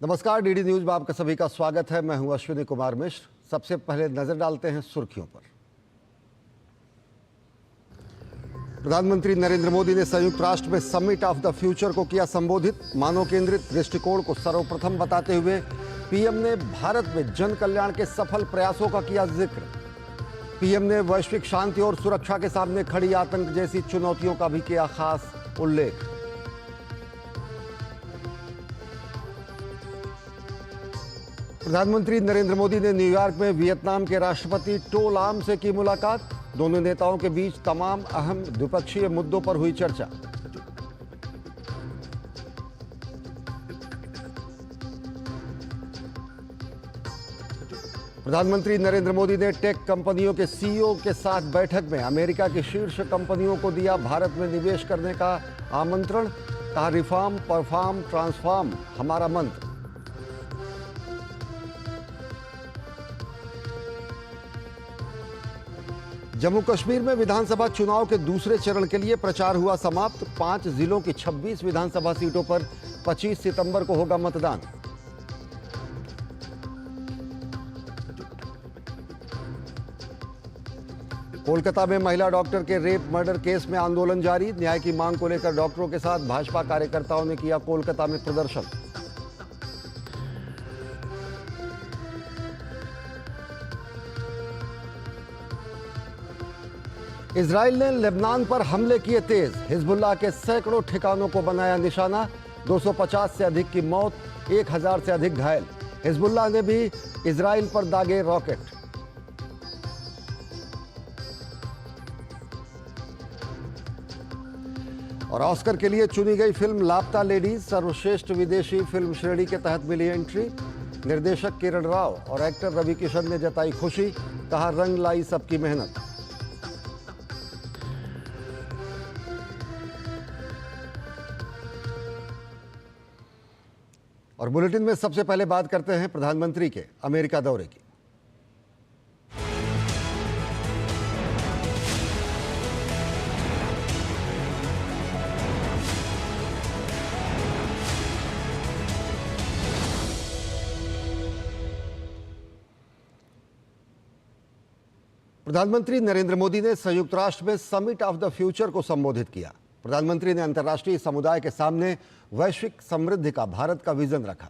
नमस्कार, DD news में आपका सभी का स्वागत है। मैं हूं अश्विनी कुमार मिश्र। सबसे पहले नजर डालते हैं सुर्खियों पर। प्रधानमंत्री नरेंद्र मोदी ने संयुक्त राष्ट्र में समिट ऑफ द फ्यूचर को किया संबोधित। मानव केंद्रित दृष्टिकोण को सर्वप्रथम बताते हुए पीएम ने भारत में जन कल्याण के सफल प्रयासों का किया जिक्र। पीएम ने वैश्विक शांति और सुरक्षा के सामने खड़ी आतंक जैसी चुनौतियों का भी किया खास उल्लेख। प्रधानमंत्री नरेंद्र मोदी ने न्यूयॉर्क में वियतनाम के राष्ट्रपति टो लाम से की मुलाकात। दोनों नेताओं के बीच तमाम अहम द्विपक्षीय मुद्दों पर हुई चर्चा। प्रधानमंत्री नरेंद्र मोदी ने टेक कंपनियों के सीईओ के साथ बैठक में अमेरिका की शीर्ष कंपनियों को दिया भारत में निवेश करने का आमंत्रण। कहा, रिफॉर्म, परफॉर्म, ट्रांसफॉर्म हमारा मंत्र। जम्मू कश्मीर में विधानसभा चुनाव के दूसरे चरण के लिए प्रचार हुआ समाप्त। 5 जिलों की 26 विधानसभा सीटों पर 25 सितंबर को होगा मतदान। कोलकाता में महिला डॉक्टर के रेप मर्डर केस में आंदोलन जारी। न्याय की मांग को लेकर डॉक्टरों के साथ भाजपा कार्यकर्ताओं ने किया कोलकाता में प्रदर्शन। इजराइल ने लेबनान पर हमले किए तेज। हिजबुल्लाह के सैकड़ों ठिकानों को बनाया निशाना। 250 से अधिक की मौत, 1000 से अधिक घायल। हिजबुल्लाह ने भी इजराइल पर दागे रॉकेट। और ऑस्कर के लिए चुनी गई फिल्म लापता लेडीज सर्वश्रेष्ठ विदेशी फिल्म श्रेणी के तहत मिली एंट्री। निर्देशक किरण राव और एक्टर रवि किशन ने जताई खुशी। कहा, रंग लाई सबकी मेहनत। और बुलेटिन में सबसे पहले बात करते हैं प्रधानमंत्री के अमेरिका दौरे की। प्रधानमंत्री नरेंद्र मोदी ने संयुक्त राष्ट्र में समिट ऑफ द फ्यूचर को संबोधित किया। प्रधानमंत्री ने अंतर्राष्ट्रीय समुदाय के सामने वैश्विक समृद्धि का भारत का विजन रखा।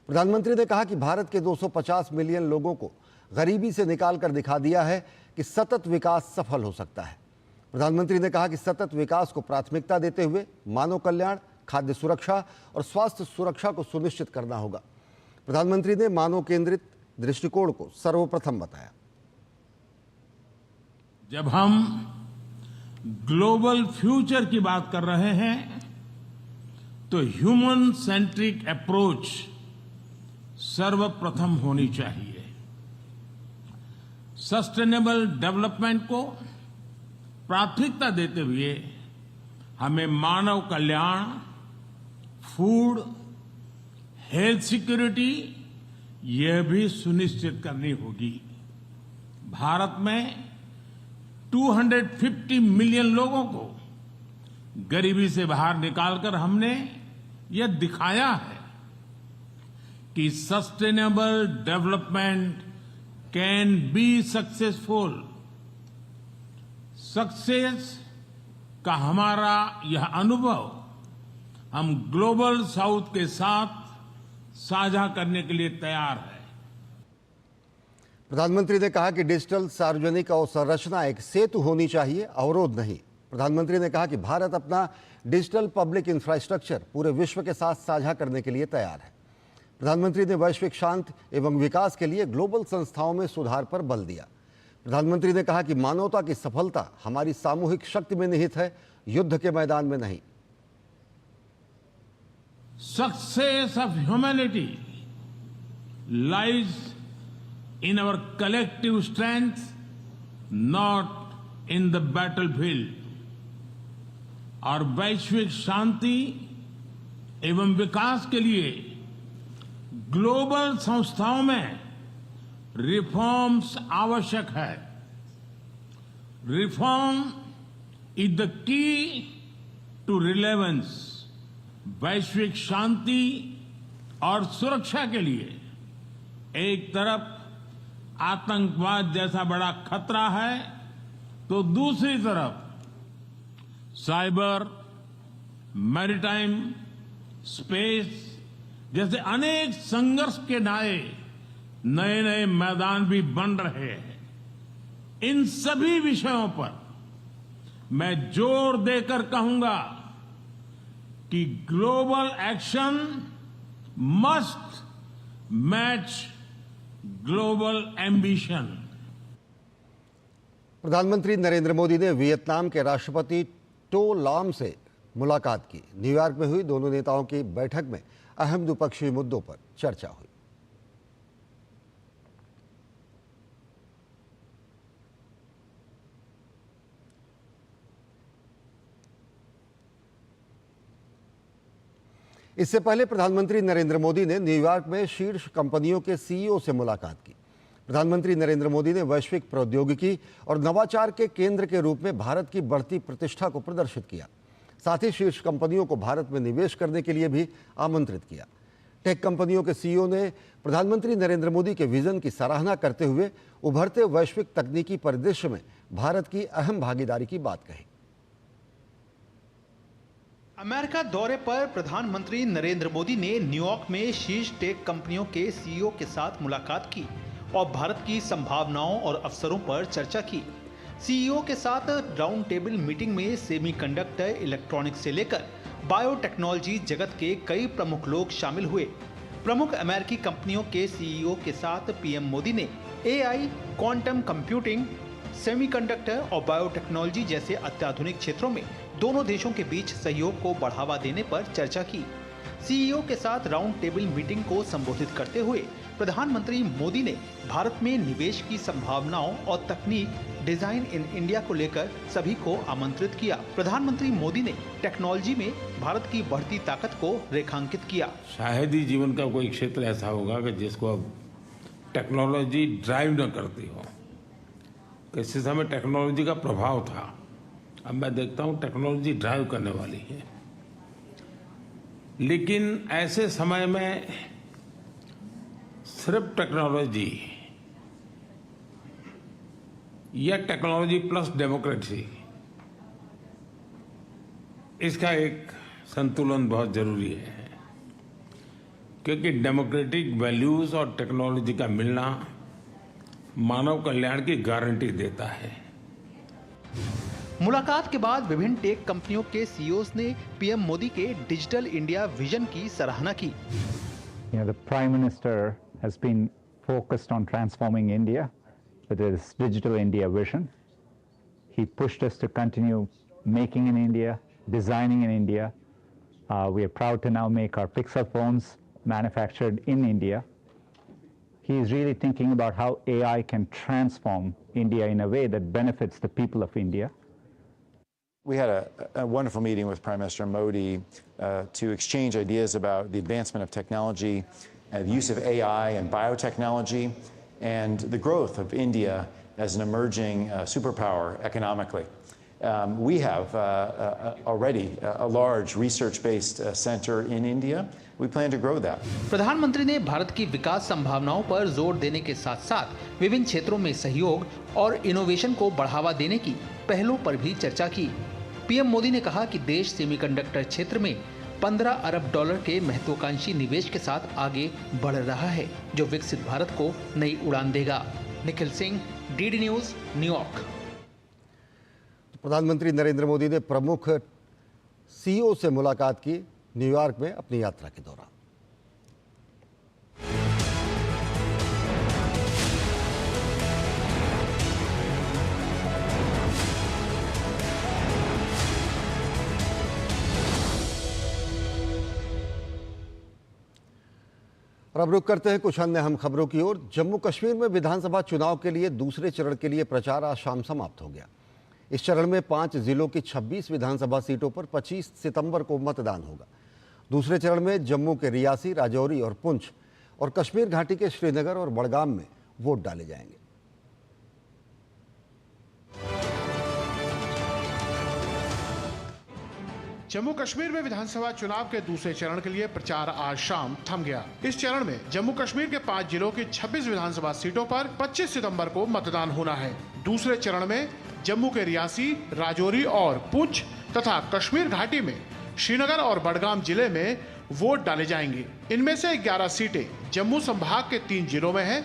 प्रधानमंत्री ने कहा कि भारत के 250 मिलियन लोगों को गरीबी से निकालकर दिखा दिया है कि सतत विकास सफल हो सकता है। प्रधानमंत्री ने कहा कि सतत विकास को प्राथमिकता देते हुए मानव कल्याण, खाद्य सुरक्षा और स्वास्थ्य सुरक्षा को सुनिश्चित करना होगा। प्रधानमंत्री ने मानव केंद्रित दृष्टिकोण को सर्वप्रथम बताया। जब हम ग्लोबल फ्यूचर की बात कर रहे हैं तो ह्यूमन सेंट्रिक अप्रोच सर्वप्रथम होनी चाहिए। सस्टेनेबल डेवलपमेंट को प्राथमिकता देते हुए हमें मानव कल्याण, फूड, हेल्थ सिक्योरिटी यह भी सुनिश्चित करनी होगी। भारत में 250 मिलियन लोगों को गरीबी से बाहर निकालकर हमने यह दिखाया है कि sustainable development can be successful. Success का हमारा यह अनुभव हम ग्लोबल साउथ के साथ साझा करने के लिए तैयार है। प्रधानमंत्री ने कहा कि डिजिटल सार्वजनिक अवसंरचना एक सेतु होनी चाहिए, अवरोध नहीं। प्रधानमंत्री ने कहा कि भारत अपना डिजिटल पब्लिक इंफ्रास्ट्रक्चर पूरे विश्व के साथ साझा करने के लिए तैयार है। प्रधानमंत्री ने वैश्विक शांति एवं विकास के लिए ग्लोबल संस्थाओं में सुधार पर बल दिया। प्रधानमंत्री ने कहा कि मानवता की सफलता हमारी सामूहिक शक्ति में निहित है, युद्ध के मैदान में नहीं। Success of humanity lies in our collective strength, not in the battlefield। और वैश्विक शांति एवं विकास के लिए ग्लोबल संस्थाओं में रिफॉर्म्स आवश्यक है। Reform is the key to relevance. वैश्विक शांति और सुरक्षा के लिए एक तरफ आतंकवाद जैसा बड़ा खतरा है तो दूसरी तरफ साइबर, मैरीटाइम, स्पेस जैसे अनेक संघर्ष के नए नए मैदान भी बन रहे हैं। इन सभी विषयों पर मैं जोर देकर कहूंगा कि global action must match global ambition. प्रधानमंत्री नरेंद्र मोदी ने वियतनाम के राष्ट्रपति टो लाम से मुलाकात की। न्यूयॉर्क में हुई दोनों नेताओं की बैठक में अहम द्विपक्षीय मुद्दों पर चर्चा हुई। इससे पहले प्रधानमंत्री नरेंद्र मोदी ने न्यूयॉर्क में शीर्ष कंपनियों के सीईओ से मुलाकात की। प्रधानमंत्री नरेंद्र मोदी ने वैश्विक प्रौद्योगिकी और नवाचार के केंद्र के रूप में भारत की बढ़ती प्रतिष्ठा को प्रदर्शित किया। साथ ही शीर्ष कंपनियों को भारत में निवेश करने के लिए भी आमंत्रित किया। टेक कंपनियों के सीईओ ने प्रधानमंत्री नरेंद्र मोदी के विजन की सराहना करते हुए उभरते वैश्विक तकनीकी परिदृश्य में भारत की अहम भागीदारी की बात कही। अमेरिका दौरे पर प्रधानमंत्री नरेंद्र मोदी ने न्यूयॉर्क में शीर्ष टेक कंपनियों के सीईओ के साथ मुलाकात की और भारत की संभावनाओं और अवसरों पर चर्चा की। सीईओ के साथ राउंड टेबल मीटिंग में सेमीकंडक्टर, इलेक्ट्रॉनिक्स से लेकर बायोटेक्नोलॉजी जगत के कई प्रमुख लोग शामिल हुए। प्रमुख अमेरिकी कंपनियों के सीईओ के साथ पीएम मोदी ने एआई, क्वांटम कंप्यूटिंग, सेमीकंडक्टर और बायोटेक्नोलॉजी जैसे अत्याधुनिक क्षेत्रों में दोनों देशों के बीच सहयोग को बढ़ावा देने पर चर्चा की। सीईओ के साथ राउंड टेबल मीटिंग को संबोधित करते हुए प्रधानमंत्री मोदी ने भारत में निवेश की संभावनाओं और तकनीक, डिजाइन इन इंडिया को लेकर सभी को आमंत्रित किया। प्रधानमंत्री मोदी ने टेक्नोलॉजी में भारत की बढ़ती ताकत को रेखांकित किया। शायद ही जीवन का कोई क्षेत्र ऐसा होगा कि जिसको अब टेक्नोलॉजी ड्राइव न करती हो। किसी समय टेक्नोलॉजी का प्रभाव था, अब मैं देखता हूं टेक्नोलॉजी ड्राइव करने वाली है। लेकिन ऐसे समय में सिर्फ टेक्नोलॉजी या टेक्नोलॉजी प्लस डेमोक्रेसी, इसका एक संतुलन बहुत जरूरी है, क्योंकि डेमोक्रेटिक वैल्यूज और टेक्नोलॉजी का मिलना मानव कल्याण की गारंटी देता है। मुलाकात के बाद विभिन्न टेक कंपनियों के सीईओज ने पीएम मोदी के डिजिटल इंडिया विजन की सराहना की। The Prime Minister has been focused on transforming India with his Digital India vision. He pushed us to continue making in India, designing in India. We are proud to now make our Pixel phones manufactured in India. He is really thinking about how AI can transform India in a way that benefits the people of India. We had a wonderful meeting with Prime Minister Modi to exchange ideas about the advancement of technology, the use of AI and biotechnology, and the growth of India as an emerging superpower economically. We have already a large research-based center in India. We plan to grow that. प्रधानमंत्री ने भारत की विकास संभावनाओं पर जोर देने के साथ-साथ विभिन्न क्षेत्रों में सहयोग और इनोवेशन को बढ़ावा देने की पहलों पर भी चर्चा की। पीएम मोदी ने कहा कि देश सेमीकंडक्टर क्षेत्र में 15 अरब डॉलर के महत्वाकांक्षी निवेश के साथ आगे बढ़ रहा है, जो विकसित भारत को नई उड़ान देगा। Nikhil Singh, DD news, New York. प्रधानमंत्री नरेंद्र मोदी ने प्रमुख सीईओ से मुलाकात की न्यूयॉर्क में अपनी यात्रा के दौरान। और अब रुक करते हैं कुछ अन्य अहम खबरों की ओर। जम्मू कश्मीर में विधानसभा चुनाव के लिए दूसरे चरण के लिए प्रचार आज शाम समाप्त हो गया। इस चरण में 5 जिलों की 26 विधानसभा सीटों पर 25 सितंबर को मतदान होगा। दूसरे चरण में जम्मू के रियासी, राजौरी और पुंछ और कश्मीर घाटी के श्रीनगर और बड़गाम में वोट डाले जाएंगे। जम्मू कश्मीर में विधानसभा चुनाव के दूसरे चरण के लिए प्रचार आज शाम थम गया। इस चरण में जम्मू कश्मीर के 5 जिलों की 26 विधानसभा सीटों पर 25 सितंबर को मतदान होना है। दूसरे चरण में जम्मू के रियासी, राजौरी और पुंछ तथा कश्मीर घाटी में श्रीनगर और बडगाम जिले में वोट डाले जाएंगे। इनमें से 11 सीटें जम्मू संभाग के 3 जिलों में हैं।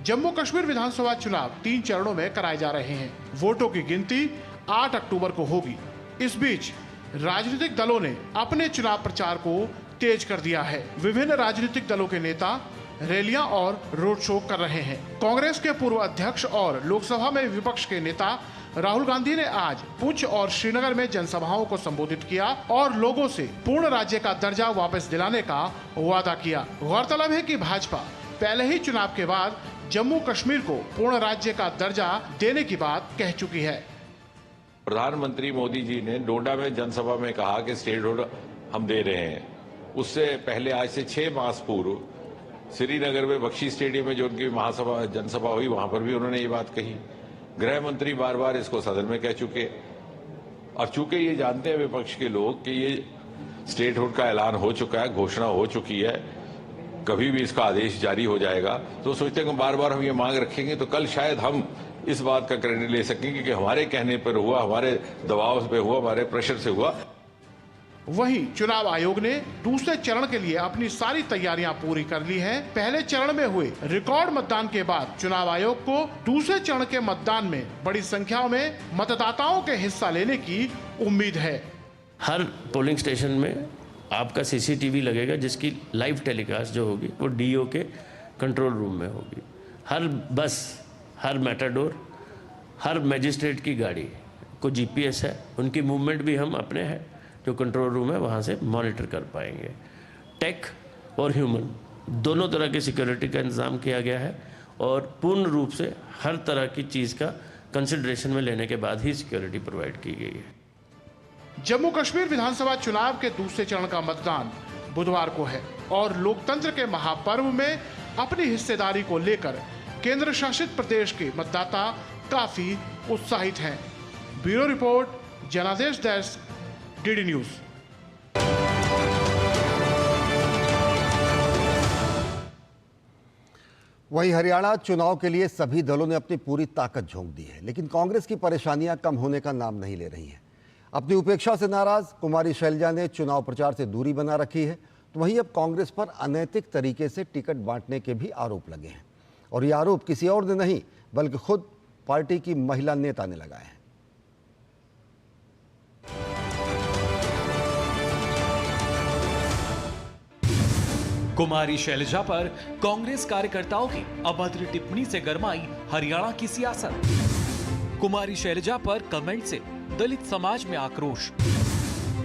जम्मू कश्मीर विधानसभा चुनाव 3 चरणों में कराए जा रहे हैं। वोटों की गिनती 8 अक्टूबर को होगी। इस बीच राजनीतिक दलों ने अपने चुनाव प्रचार को तेज कर दिया है। विभिन्न राजनीतिक दलों के नेता रैलियां और रोड शो कर रहे हैं। कांग्रेस के पूर्व अध्यक्ष और लोकसभा में विपक्ष के नेता राहुल गांधी ने आज पुंछ और श्रीनगर में जनसभाओं को संबोधित किया और लोगों से पूर्ण राज्य का दर्जा वापस दिलाने का वादा किया। गौरतलब है कि भाजपा पहले ही चुनाव के बाद जम्मू कश्मीर को पूर्ण राज्य का दर्जा देने की बात कह चुकी है। प्रधानमंत्री मोदी जी ने डोडा में जनसभा में कहा कि स्टेटहुड हम दे रहे हैं। उससे पहले आज से 6 मास पूर्व श्रीनगर में बख्शी स्टेडियम में जो उनकी महासभा जनसभा हुई, वहां पर भी उन्होंने ये बात कही। गृह मंत्री बार बार इसको सदन में कह चुके। और चूंकि ये जानते हैं विपक्ष के लोग कि ये स्टेटहुड का ऐलान हो चुका है, घोषणा हो चुकी है, कभी भी इसका आदेश जारी हो जाएगा, तो सोचते हैं कि बार बार हम ये मांग रखेंगे तो कल शायद हम इस बात का क्रेडिट ले सकेंगे कि हमारे कहने पर हुआ, हमारे दबाव पे हुआ, हमारे प्रेशर से हुआ। वहीं चुनाव आयोग ने दूसरे चरण के लिए अपनी सारी तैयारियां पूरी कर ली हैं। पहले चरण में हुए रिकॉर्ड मतदान के बाद चुनाव आयोग को दूसरे चरण के मतदान में बड़ी संख्या में मतदाताओं के हिस्सा लेने की उम्मीद है। हर पोलिंग स्टेशन में आपका सीसीटीवी लगेगा, जिसकी लाइव टेलीकास्ट जो होगी वो डीओ के कंट्रोल रूम में होगी। हर बस, हर मेटाडोर, हर मजिस्ट्रेट की गाड़ी को जीपीएस है, उनकी मूवमेंट भी हम अपने हैं जो कंट्रोल रूम है वहाँ से मॉनिटर कर पाएंगे। टेक और ह्यूमन दोनों तरह की सिक्योरिटी का इंतज़ाम किया गया है और पूर्ण रूप से हर तरह की चीज़ का कंसिडरेशन में लेने के बाद ही सिक्योरिटी प्रोवाइड की गई है। जम्मू कश्मीर विधानसभा चुनाव के दूसरे चरण का मतदान बुधवार को है और लोकतंत्र के महापर्व में अपनी हिस्सेदारी को लेकर केंद्र शासित प्रदेश के मतदाता काफी उत्साहित हैं। ब्यूरो रिपोर्ट, जनादेश डेस्क, डीडी न्यूज। वहीं हरियाणा चुनाव के लिए सभी दलों ने अपनी पूरी ताकत झोंक दी है, लेकिन कांग्रेस की परेशानियां कम होने का नाम नहीं ले रही हैं। अपनी उपेक्षा से नाराज कुमारी शैलजा ने चुनाव प्रचार से दूरी बना रखी है, तो वहीं अब कांग्रेस पर अनैतिक तरीके से टिकट बांटने के भी आरोप लगे हैं और ये आरोप किसी और ने नहीं बल्कि खुद पार्टी की महिला नेता ने लगाए हैं। कुमारी शैलजा पर कांग्रेस कार्यकर्ताओं की अभद्र टिप्पणी से गरमाई हरियाणा की सियासत। कुमारी शैलजा पर कमेंट से दलित समाज में आक्रोश।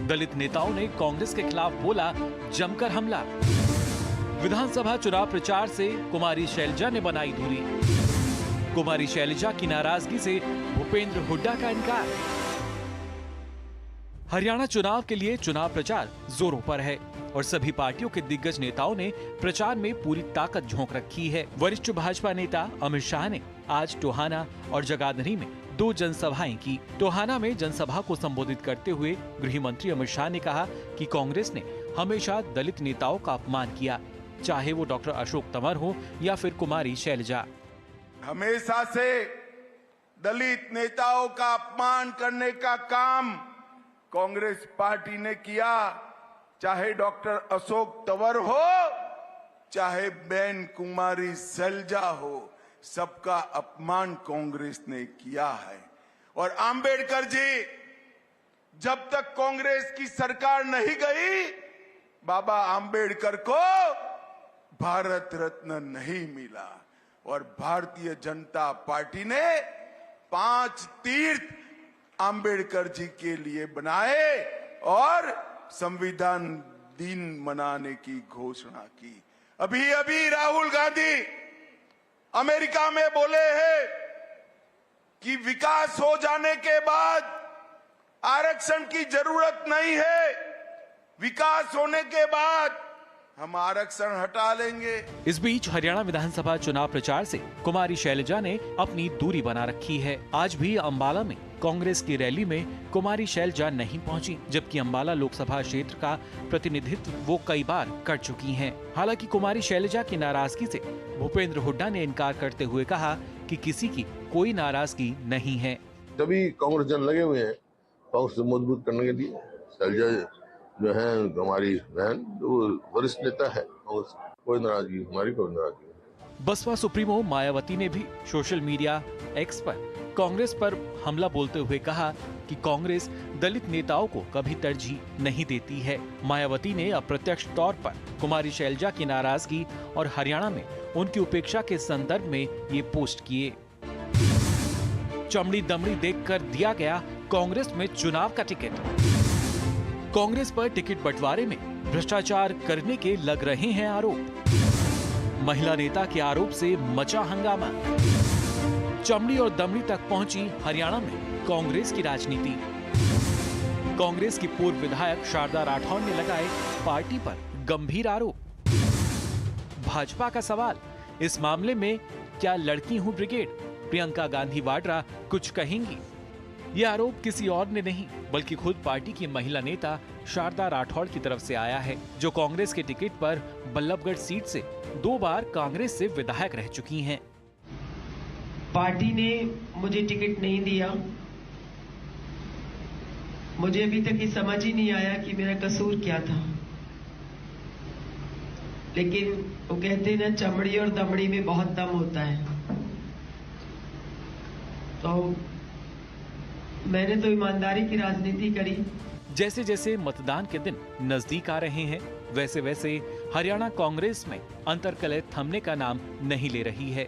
दलित नेताओं ने कांग्रेस के खिलाफ बोला जमकर हमला। विधानसभा चुनाव प्रचार से कुमारी शैलजा ने बनाई दूरी। कुमारी शैलजा की नाराजगी से भूपेंद्र हुड्डा का इनकार। हरियाणा चुनाव के लिए चुनाव प्रचार जोरों पर है और सभी पार्टियों के दिग्गज नेताओं ने प्रचार में पूरी ताकत झोंक रखी है। वरिष्ठ भाजपा नेता अमित शाह ने आज टोहाना और जगाधरी में 2 जनसभाएं की। टोहाना में जनसभा को संबोधित करते हुए गृह मंत्री अमित शाह ने कहा कि कांग्रेस ने हमेशा दलित नेताओं का अपमान किया, चाहे वो डॉक्टर अशोक तंवर हो या फिर कुमारी शैलजा। हमेशा से दलित नेताओं का अपमान करने का काम कांग्रेस पार्टी ने किया, चाहे डॉक्टर अशोक तंवर हो, चाहे बहन कुमारी शैलजा हो, सबका अपमान कांग्रेस ने किया है। और आंबेडकर जी, जब तक कांग्रेस की सरकार नहीं गई, बाबा आंबेडकर को भारत रत्न नहीं मिला और भारतीय जनता पार्टी ने 5 तीर्थ आंबेडकर जी के लिए बनाए और संविधान दिन मनाने की घोषणा की। अभी अभी राहुल गांधी अमेरिका में बोले हैं कि विकास हो जाने के बाद आरक्षण की जरूरत नहीं है, विकास होने के बाद हम आरक्षण हटा लेंगे। इस बीच हरियाणा विधानसभा चुनाव प्रचार से कुमारी शैलजा ने अपनी दूरी बना रखी है। आज भी अंबाला में कांग्रेस की रैली में कुमारी शैलजा नहीं पहुंची, जबकि अंबाला लोकसभा क्षेत्र का प्रतिनिधित्व वो कई बार कर चुकी हैं। हालांकि कुमारी शैलजा की नाराजगी से भूपेंद्र हुड्डा ने इनकार करते हुए कहा कि किसी की कोई नाराजगी नहीं है। सभी कांग्रेस जन लगे हुए हैं कांग्रेस को मजबूत करने के लिए। शैलजा जो है हमारी बहन, वो वरिष्ठ नेता है, कोई नाराजगी, हमारी कोई नाराजगी। बसपा सुप्रीमो मायावती ने भी सोशल मीडिया एक्स पर कांग्रेस पर हमला बोलते हुए कहा कि कांग्रेस दलित नेताओं को कभी तरजीह नहीं देती है। मायावती ने अप्रत्यक्ष तौर पर कुमारी शैलजा की नाराजगी और हरियाणा में उनकी उपेक्षा के संदर्भ में ये पोस्ट किए। चमड़ी दमड़ी देखकर दिया गया कांग्रेस में चुनाव का टिकट। कांग्रेस पर टिकट बंटवारे में भ्रष्टाचार करने के लग रहे हैं आरोप। महिला नेता के आरोप से मचा हंगामा। चमड़ी और दमड़ी तक पहुंची हरियाणा में कांग्रेस की राजनीति। कांग्रेस की पूर्व विधायक शारदा राठौर ने लगाए पार्टी पर गंभीर आरोप। भाजपा का सवाल, इस मामले में क्या लड़की हूं ब्रिगेड प्रियंका गांधी वाड्रा कुछ कहेंगी? ये आरोप किसी और ने नहीं बल्कि खुद पार्टी की महिला नेता शारदा राठौर की तरफ से आया है, जो कांग्रेस के टिकट पर बल्लभगढ़ सीट से 2 बार कांग्रेस से विधायक रह चुकी हैं। पार्टी ने मुझे टिकट नहीं दिया। मुझे अभी तक ये समझ ही नहीं आया कि मेरा कसूर क्या था। लेकिन वो कहते हैं ना, चमड़ी और दमड़ी में बहुत दम होता है। तो मैंने तो ईमानदारी की राजनीति करी। जैसे जैसे मतदान के दिन नजदीक आ रहे हैं, वैसे वैसे हरियाणा कांग्रेस में अंतर्कलह थमने का नाम नहीं ले रही है।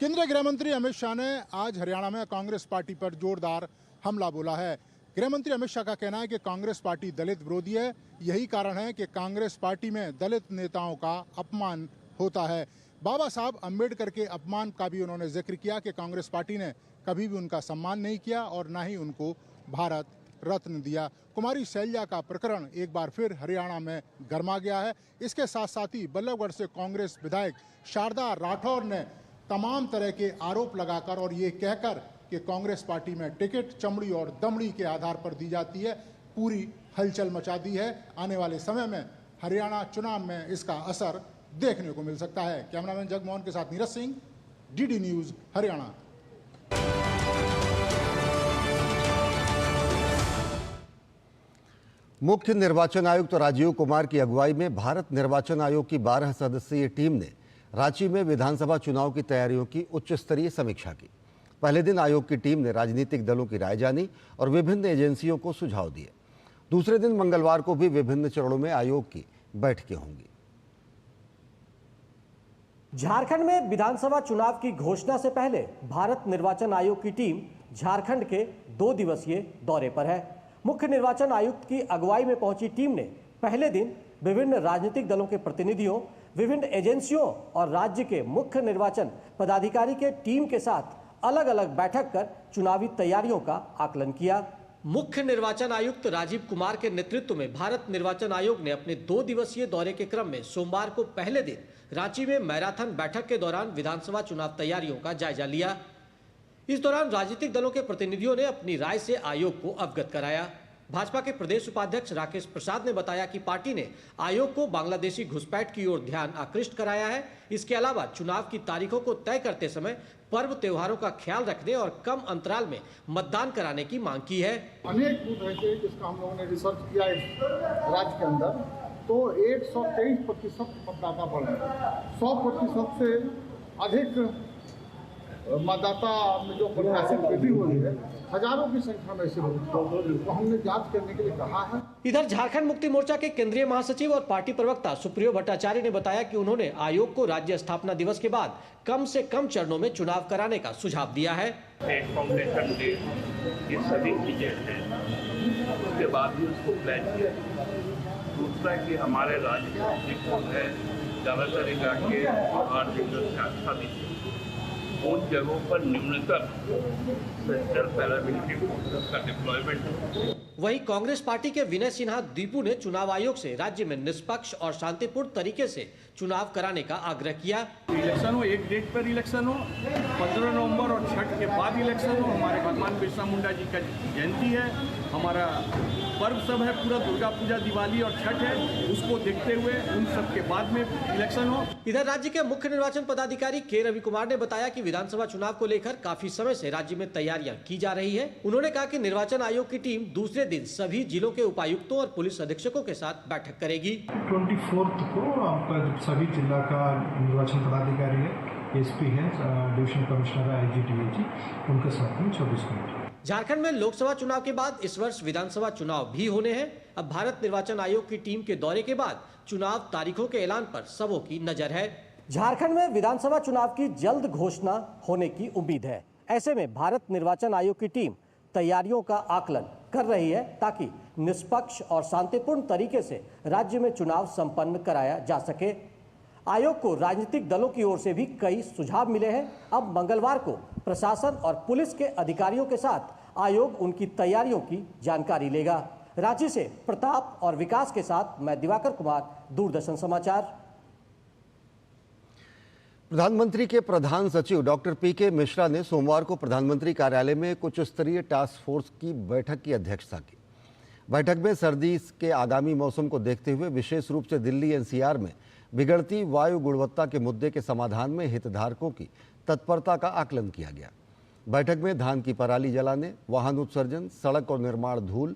केंद्रीय गृह मंत्री अमित शाह ने आज हरियाणा में कांग्रेस पार्टी पर जोरदार हमला बोला है। गृह मंत्री अमित शाह का कहना है कि कांग्रेस पार्टी दलित विरोधी है। यही कारण है कि कांग्रेस पार्टी में दलित नेताओं का अपमान होता है। बाबा साहब अंबेडकर के अपमान का भी उन्होंने जिक्र किया कि कांग्रेस पार्टी ने कभी भी उनका सम्मान नहीं किया और न ही उनको भारत रत्न दिया। कुमारी शैलजा का प्रकरण एक बार फिर हरियाणा में गरमा गया है। इसके साथ साथ ही बल्लभगढ़ से कांग्रेस विधायक शारदा राठौर ने तमाम तरह के आरोप लगाकर और ये कहकर कि कांग्रेस पार्टी में टिकट चमड़ी और दमड़ी के आधार पर दी जाती है, पूरी हलचल मचा दी है। आने वाले समय में हरियाणा चुनाव में इसका असर देखने को मिल सकता है। कैमरामैन जगमोहन के साथ नीरज सिंह, डीडी न्यूज हरियाणा। मुख्य निर्वाचन आयुक्त राजीव कुमार की अगुवाई में भारत निर्वाचन आयोग की 12 सदस्यीय टीम ने रांची में विधानसभा चुनाव की तैयारियों की उच्च स्तरीय समीक्षा की। पहले दिन आयोग की टीम ने राजनीतिक दलों की राय जानी और विभिन्न एजेंसियों को सुझाव दिए। दूसरे दिन मंगलवार को भी विभिन्न चरणों में आयोग की बैठकें होंगी। झारखंड में विधानसभा चुनाव की घोषणा से पहले भारत निर्वाचन आयोग की टीम झारखंड के 2 दिवसीय दौरे पर है। मुख्य निर्वाचन आयुक्त की अगुवाई में पहुंची टीम ने पहले दिन विभिन्न राजनीतिक दलों के प्रतिनिधियों, विभिन्न एजेंसियों और राज्य के मुख्य निर्वाचन पदाधिकारी के टीम के साथ अलग अलग बैठक कर चुनावी तैयारियों का आकलन किया। मुख्य निर्वाचन आयुक्त राजीव कुमार के नेतृत्व में भारत निर्वाचन आयोग ने अपने 2 दिवसीय दौरे के क्रम में सोमवार को पहले दिन रांची में मैराथन बैठक के दौरान विधानसभा चुनाव तैयारियों का जायजा लिया। इस दौरान राजनीतिक दलों के प्रतिनिधियों ने अपनी राय से आयोग को अवगत कराया। भाजपा के प्रदेश उपाध्यक्ष राकेश प्रसाद ने बताया कि पार्टी ने आयोग को बांग्लादेशी घुसपैठ की ओर ध्यान आकृष्ट कराया है। इसके अलावा चुनाव की तारीखों को तय करते समय पर्व त्योहारों का ख्याल रखने और कम अंतराल में मतदान कराने की मांग की है। अनेक बूथ ऐसे जिसका हम लोगों ने रिसर्च किया राज्य के अंदर, तो 123% मतदाता बढ़ रहे हैं। 100% से अधिक मतदाता में जो प्रत्याशित वृद्धि हुई है, हजारों की संख्या में ऐसे तो हमने जांच करने के लिए कहा है। इधर झारखंड मुक्ति मोर्चा के केंद्रीय महासचिव और पार्टी प्रवक्ता सुप्रियो भट्टाचार्य ने बताया कि उन्होंने आयोग को राज्य स्थापना दिवस के बाद कम से कम चरणों में चुनाव कराने का सुझाव दिया है। फाउंडेशन डे, ये सभी चीजें हैं, उसके बाद भी उसको प्लान किया। दूसरा कि हमारे राज्य है ज्यादातर इलाके आर्टिफिशियल से आच्छादित, उन जगहों पर न्यूनतम सेंट्रल पैरामिलिट्री फोर्सेस का डिप्लॉयमेंट वहीं कांग्रेस पार्टी के विनय सिन्हा दीपू ने चुनाव आयोग से राज्य में निष्पक्ष और शांतिपूर्ण तरीके से चुनाव कराने का आग्रह किया। इलेक्शन हो, एक डेट पर इलेक्शन हो, 15 नवंबर और छठ के बाद इलेक्शन हो। हमारे भगवान बिरसा मुंडा जी का जयंती है, हमारा पर्व सब है, पूरा दुर्गा पूजा, दिवाली और छठ है, उसको देखते हुए उन सब के बाद में इलेक्शन हो। इधर राज्य के मुख्य निर्वाचन पदाधिकारी के रवि कुमार ने बताया कि विधानसभा चुनाव को लेकर काफी समय से राज्य में तैयारियां की जा रही है। उन्होंने कहा कि निर्वाचन आयोग की टीम दूसरे दिन सभी जिलों के उपायुक्तों और पुलिस अधीक्षकों के साथ बैठक करेगी। 24 को आपका सभी जिला का निर्वाचन पदाधिकारी है, एसपी है, डिविजनल कमिश्नर है, आईजी, डीआईजी, उनके साथ में 24 मिनट। झारखंड में लोकसभा चुनाव के बाद इस वर्ष विधानसभा चुनाव भी होने हैं। अब भारत निर्वाचन आयोग की टीम के दौरे के बाद चुनाव तारीखों के ऐलान पर सबों की नजर है। झारखंड में विधानसभा चुनाव की जल्द घोषणा होने की उम्मीद है। ऐसे में भारत निर्वाचन आयोग की टीम तैयारियों का आकलन कर रही है ताकि निष्पक्ष और शांतिपूर्ण तरीके से राज्य में चुनाव संपन्न कराया जा सके। आयोग को राजनीतिक दलों की ओर से भी कई सुझाव मिले हैं। अब मंगलवार को प्रशासन और पुलिस के अधिकारियों के साथ आयोग उनकी तैयारियों की जानकारी लेगा। रांची से प्रताप और विकास के साथ मैं दिवाकर कुमार, दूरदर्शन समाचार। प्रधानमंत्री के प्रधान सचिव डॉक्टर पीके मिश्रा ने सोमवार को प्रधानमंत्री कार्यालय में उच्च स्तरीय टास्क फोर्स की बैठक की अध्यक्षता की। बैठक में सर्दी के आगामी मौसम को देखते हुए विशेष रूप से दिल्ली एनसीआर में बिगड़ती वायु गुणवत्ता के मुद्दे के समाधान में हितधारकों की तत्परता का आकलन किया गया। बैठक में धान की पराली जलाने, वाहन उत्सर्जन, सड़क और निर्माण धूल,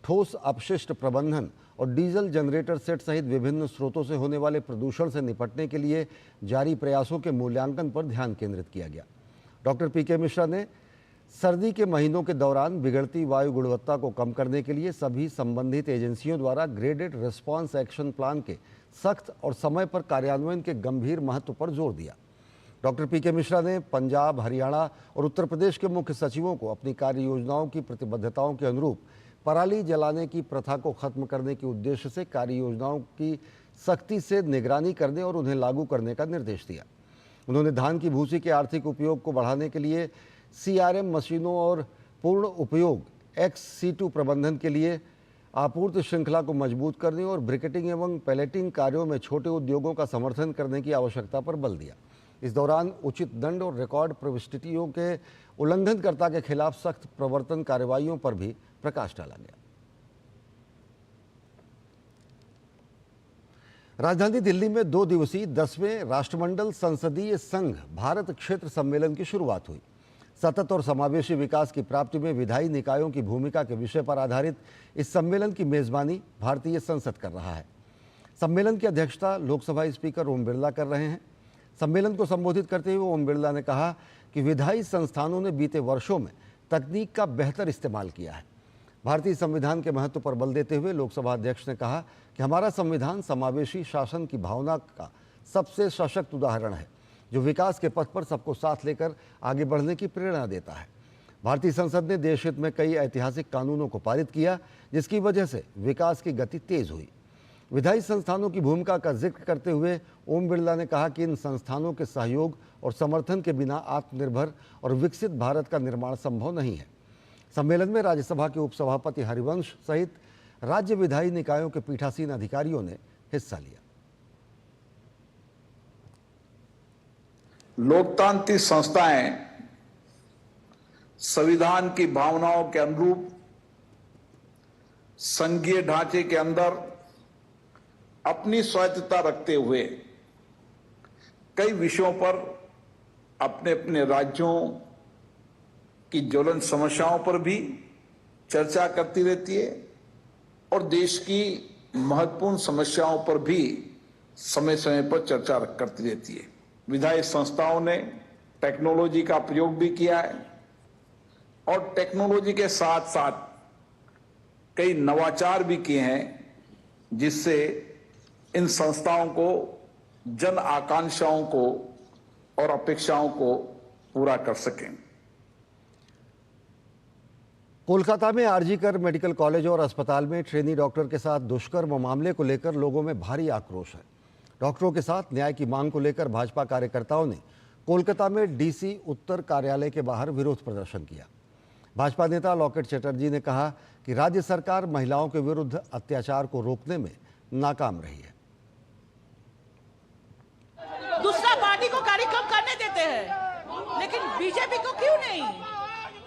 ठोस अपशिष्ट प्रबंधन और डीजल जनरेटर सेट सहित विभिन्न स्रोतों से होने वाले प्रदूषण से निपटने के लिए जारी प्रयासों के मूल्यांकन पर ध्यान केंद्रित किया गया। डॉक्टर पीके मिश्रा ने सर्दी के महीनों के दौरान बिगड़ती वायु गुणवत्ता को कम करने के लिए सभी संबंधित एजेंसियों द्वारा ग्रेडेड रिस्पांस एक्शन प्लान के सख्त और समय पर कार्यान्वयन के गंभीर महत्व पर जोर दिया। डॉक्टर पीके मिश्रा ने पंजाब, हरियाणा और उत्तर प्रदेश के मुख्य सचिवों को अपनी कार्य योजनाओं की प्रतिबद्धताओं के अनुरूप पराली जलाने की प्रथा को खत्म करने के उद्देश्य से कार्य योजनाओं की सख्ती से निगरानी करने और उन्हें लागू करने का निर्देश दिया। उन्होंने धान की भूसी के आर्थिक उपयोग को बढ़ाने के लिए CRM मशीनों और पूर्ण उपयोग XC2 प्रबंधन के लिए आपूर्ति श्रृंखला को मजबूत करने और ब्रिकेटिंग एवं पैलेटिंग कार्यों में छोटे उद्योगों का समर्थन करने की आवश्यकता पर बल दिया। इस दौरान उचित दंड और रिकॉर्ड प्रविष्टियों के उल्लंघनकर्ता के खिलाफ सख्त प्रवर्तन कार्रवाइयों पर भी प्रकाश डाला गया। राजधानी दिल्ली में 2 दिवसीय 10वें राष्ट्रमंडल संसदीय संघ भारत क्षेत्र सम्मेलन की शुरुआत हुई। सतत और समावेशी विकास की प्राप्ति में विधायी निकायों की भूमिका के विषय पर आधारित इस सम्मेलन की मेजबानी भारतीय संसद कर रहा है। सम्मेलन की अध्यक्षता लोकसभा स्पीकर ओम बिरला कर रहे हैं। सम्मेलन को संबोधित करते हुए ओम बिरला ने कहा कि विधायी संस्थानों ने बीते वर्षों में तकनीक का बेहतर इस्तेमाल किया है। भारतीय संविधान के महत्व पर बल देते हुए लोकसभा अध्यक्ष ने कहा कि हमारा संविधान समावेशी शासन की भावना का सबसे सशक्त उदाहरण है, जो विकास के पथ पर सबको साथ लेकर आगे बढ़ने की प्रेरणा देता है। भारतीय संसद ने देश हित में कई ऐतिहासिक कानूनों को पारित किया, जिसकी वजह से विकास की गति तेज हुई। विधायी संस्थानों की भूमिका का जिक्र करते हुए ओम बिरला ने कहा कि इन संस्थानों के सहयोग और समर्थन के बिना आत्मनिर्भर और विकसित भारत का निर्माण संभव नहीं है। सम्मेलन में राज्यसभा के उपसभापति हरिवंश सहित राज्य विधायी निकायों के पीठासीन अधिकारियों ने हिस्सा लिया। लोकतांत्रिक संस्थाएं संविधान की भावनाओं के अनुरूप संघीय ढांचे के अंदर अपनी स्वायत्तता रखते हुए कई विषयों पर अपने अपने राज्यों की ज्वलंत समस्याओं पर भी चर्चा करती रहती है और देश की महत्वपूर्ण समस्याओं पर भी समय समय पर चर्चा करती रहती है। विधायी संस्थाओं ने टेक्नोलॉजी का प्रयोग भी किया है और टेक्नोलॉजी के साथ साथ कई नवाचार भी किए हैं, जिससे इन संस्थाओं को जन आकांक्षाओं को और अपेक्षाओं को पूरा कर सकें। कोलकाता में आरजीकर मेडिकल कॉलेज और अस्पताल में ट्रेनी डॉक्टर के साथ दुष्कर्म मामले को लेकर लोगों में भारी आक्रोश है। डॉक्टरों के साथ न्याय की मांग को लेकर भाजपा कार्यकर्ताओं ने कोलकाता में डीसी उत्तर कार्यालय के बाहर विरोध प्रदर्शन किया। भाजपा नेता लॉकेट चटर्जी ने कहा कि राज्य सरकार महिलाओं के विरुद्ध अत्याचार को रोकने में नाकाम रही है। दूसरा पार्टी को कार्यक्रम करने देते हैं, लेकिन बीजेपी को क्यों नहीं?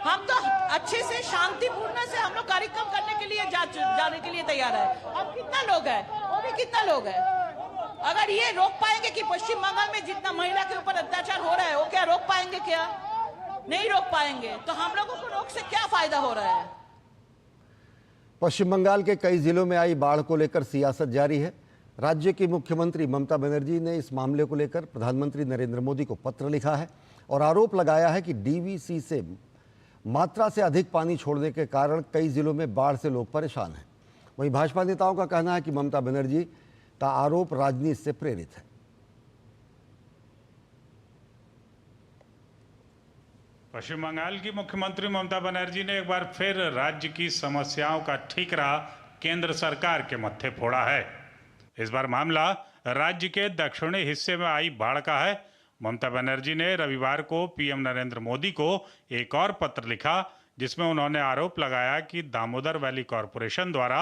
हम तो अच्छे से शांतिपूर्ण से हम लोग कार्यक्रम करने के लिए जाने के लिए तैयार है। अब कितना लोग है, वो भी कितना लोग है। अगर ये रोक पाएंगे कि पश्चिम बंगाल में जितना महिला के ऊपर अत्याचार हो रहा है वो क्या रोक पाएंगे? क्या नहीं रोक पाएंगे तो हम लोगों को रोक से क्या फायदा हो रहा है? पश्चिम बंगाल के कई जिलों में आई बाढ़ को लेकर सियासत जारी है। राज्य की मुख्यमंत्री ममता बनर्जी ने इस मामले को लेकर प्रधानमंत्री नरेंद्र मोदी को पत्र लिखा है और आरोप लगाया है कि डीवीसी से मात्रा से अधिक पानी छोड़ने के कारण कई जिलों में बाढ़ से लोग परेशान हैं। वहीं भाजपा नेताओं का कहना है कि ममता बनर्जी का आरोप राजनीति से प्रेरित है। पश्चिम बंगाल की मुख्यमंत्री ममता बनर्जी ने एक बार फिर राज्य की समस्याओं का ठीकरा केंद्र सरकार के मत्थे फोड़ा है। इस बार मामला राज्य के दक्षिणी हिस्से में आई बाढ़ का है। ममता बनर्जी ने रविवार को पीएम नरेंद्र मोदी को एक और पत्र लिखा, जिसमें उन्होंने आरोप लगाया कि दामोदर वैली कॉरपोरेशन द्वारा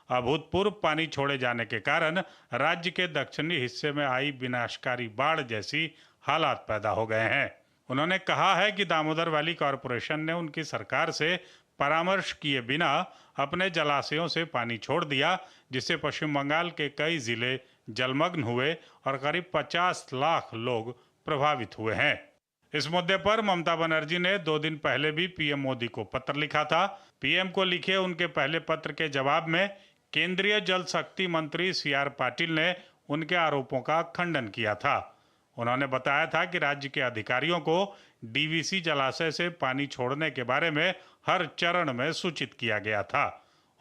अभूतपूर्व पानी छोड़े जाने के कारण राज्य के दक्षिणी हिस्से में आई विनाशकारी बाढ़ जैसी हालात पैदा हो गए हैं। उन्होंने कहा है कि दामोदर वैली कॉरपोरेशन ने उनकी सरकार से परामर्श किए बिना अपने जलाशयों से पानी छोड़ दिया, जिससे पश्चिम बंगाल के कई जिले जलमग्न हुए और करीब 50 लाख लोग प्रभावित हुए हैं। इस मुद्दे पर ममता बनर्जी ने 2 दिन पहले भी पीएम मोदी को पत्र लिखा था। पीएम को लिखे उनके पहले पत्र के जवाब में केंद्रीय जल शक्ति मंत्री सीआर पाटिल ने उनके आरोपों का खंडन किया था। उन्होंने बताया था कि राज्य के अधिकारियों को डीवीसी जलाशय से पानी छोड़ने के बारे में हर चरण में सूचित किया गया था।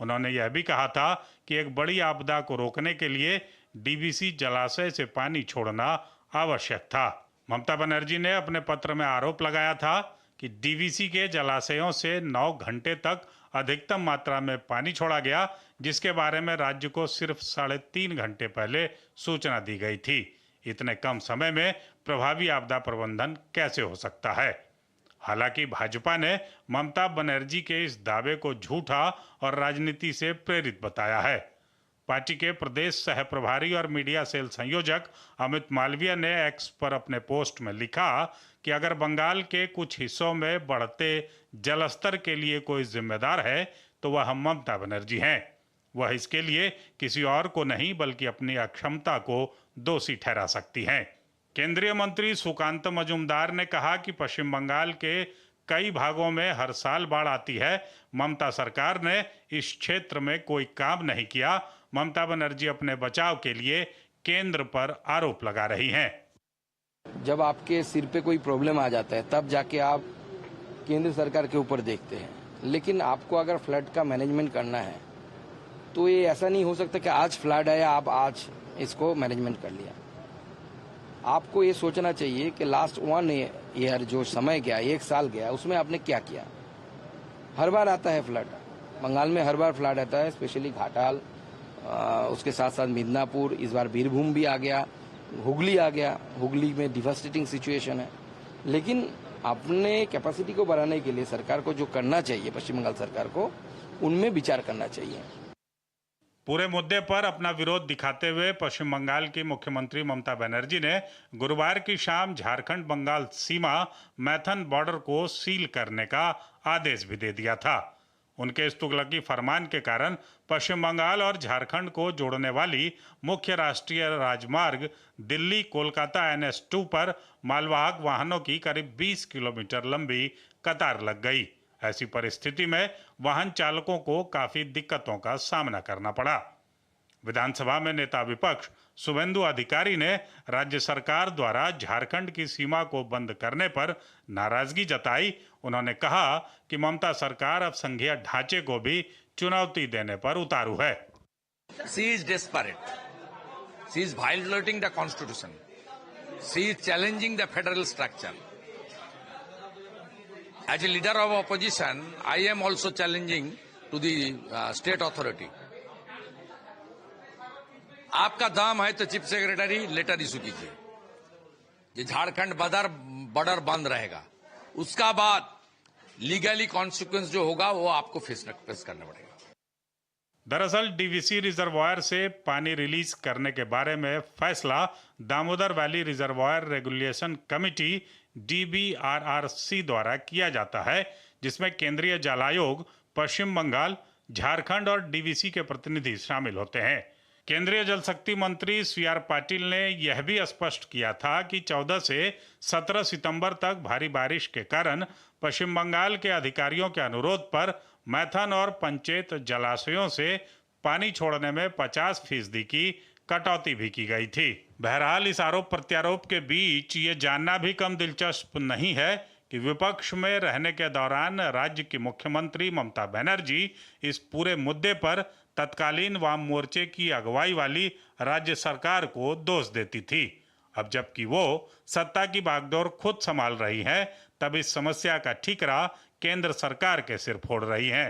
उन्होंने यह भी कहा था कि एक बड़ी आपदा को रोकने के लिए डीवीसी जलाशय से पानी छोड़ना आवश्यक था। ममता बनर्जी ने अपने पत्र में आरोप लगाया था कि डीवीसी के जलाशयों से 9 घंटे तक अधिकतम मात्रा में पानी छोड़ा गया, जिसके बारे में राज्य को सिर्फ 3.5 घंटे पहले सूचना दी गई थी। इतने कम समय में प्रभावी आपदा प्रबंधन कैसे हो सकता है? हालांकि भाजपा ने ममता बनर्जी के इस दावे को झूठा और राजनीति से प्रेरित बताया है। पार्टी के प्रदेश सह प्रभारी और मीडिया सेल संयोजक अमित मालवीय ने एक्स पर अपने पोस्ट में लिखा कि अगर बंगाल के कुछ हिस्सों में बढ़ते जलस्तर के लिए कोई जिम्मेदार है तो वह ममता बनर्जी हैं। वह इसके लिए किसी और को नहीं बल्कि अपनी अक्षमता को दोषी ठहरा सकती हैं। केंद्रीय मंत्री सुकांत मजूमदार ने कहा कि पश्चिम बंगाल के कई भागों में हर साल बाढ़ आती है। ममता सरकार ने इस क्षेत्र में कोई काम नहीं किया। ममता बनर्जी अपने बचाव के लिए केंद्र पर आरोप लगा रही हैं। जब आपके सिर पे कोई प्रॉब्लम आ जाता है तब जाके आप केंद्र सरकार के ऊपर देखते हैं, लेकिन आपको अगर फ्लड का मैनेजमेंट करना है तो ये ऐसा नहीं हो सकता कि आज फ्लड आया आप आज इसको मैनेजमेंट कर लिया। आपको ये सोचना चाहिए कि लास्ट 1 ईयर जो समय गया, 1 साल गया, उसमें आपने क्या किया। हर बार आता है फ्लड, बंगाल में हर बार फ्लड आता है, स्पेशली घाटाल, उसके साथ साथ मिदनापुर, इस बार बीरभूम भी आ गया, हुगली आ गया। हुगली में डिवास्टेटिंग सिचुएशन है। लेकिन अपने कैपेसिटी को बढ़ाने के लिए सरकार को जो करना चाहिए, पश्चिम बंगाल सरकार को, उनमें विचार करना चाहिए। पूरे मुद्दे पर अपना विरोध दिखाते हुए पश्चिम बंगाल की मुख्यमंत्री ममता बनर्जी ने गुरुवार की शाम झारखंड बंगाल सीमा मैथन बॉर्डर को सील करने का आदेश भी दे दिया था। उनके इस तुगलकी फरमान के कारण पश्चिम बंगाल और झारखंड को जोड़ने वाली मुख्य राष्ट्रीय राजमार्ग दिल्ली कोलकाता NH2 पर मालवाहक वाहनों की करीब 20 किलोमीटर लंबी कतार लग गई। ऐसी परिस्थिति में वाहन चालकों को काफी दिक्कतों का सामना करना पड़ा। विधानसभा में नेता विपक्ष शुभेंदु अधिकारी ने राज्य सरकार द्वारा झारखंड की सीमा को बंद करने पर नाराजगी जताई। उन्होंने कहा कि ममता सरकार अब संघीय ढांचे को भी चुनौती देने पर उतारू है। She is desperate. She is violating the constitution. She is challenging the federal structure. As a leader of opposition, I am also challenging to the state authority. आपका दाम है तो चीफ सेक्रेटरी लेटर इशू कीजिए, ये Jharkhand border बंद रहेगा। उसका बाद लीगली कॉन्सिक्वेंस जो होगा वो आपको फेस करना पड़ेगा। दरअसल डीवीसी रिजर्वायर से पानी रिलीज करने के बारे में फैसला Damodar valley reservoir regulation committee DBRRC द्वारा किया जाता है, जिसमें केंद्रीय जल आयोग, पश्चिम बंगाल, झारखंड और डीवीसी के प्रतिनिधि शामिल होते हैं। केंद्रीय जल शक्ति मंत्री CR पाटिल ने यह भी स्पष्ट किया था कि 14 से 17 सितंबर तक भारी बारिश के कारण पश्चिम बंगाल के अधिकारियों के अनुरोध पर मैथन और पंचेत जलाशयों से पानी छोड़ने में 50% की कटौती भी की गई थी। बहरहाल इस आरोप प्रत्यारोप के बीच ये जानना भी कम दिलचस्प नहीं है कि विपक्ष में रहने के दौरान राज्य की मुख्यमंत्री ममता बनर्जी इस पूरे मुद्दे पर तत्कालीन वाम मोर्चे की अगुवाई वाली राज्य सरकार को दोष देती थी। अब जबकि वो सत्ता की बागडोर खुद संभाल रही है, तब इस समस्या का ठीकरा केंद्र सरकार के सिर फोड़ रही है।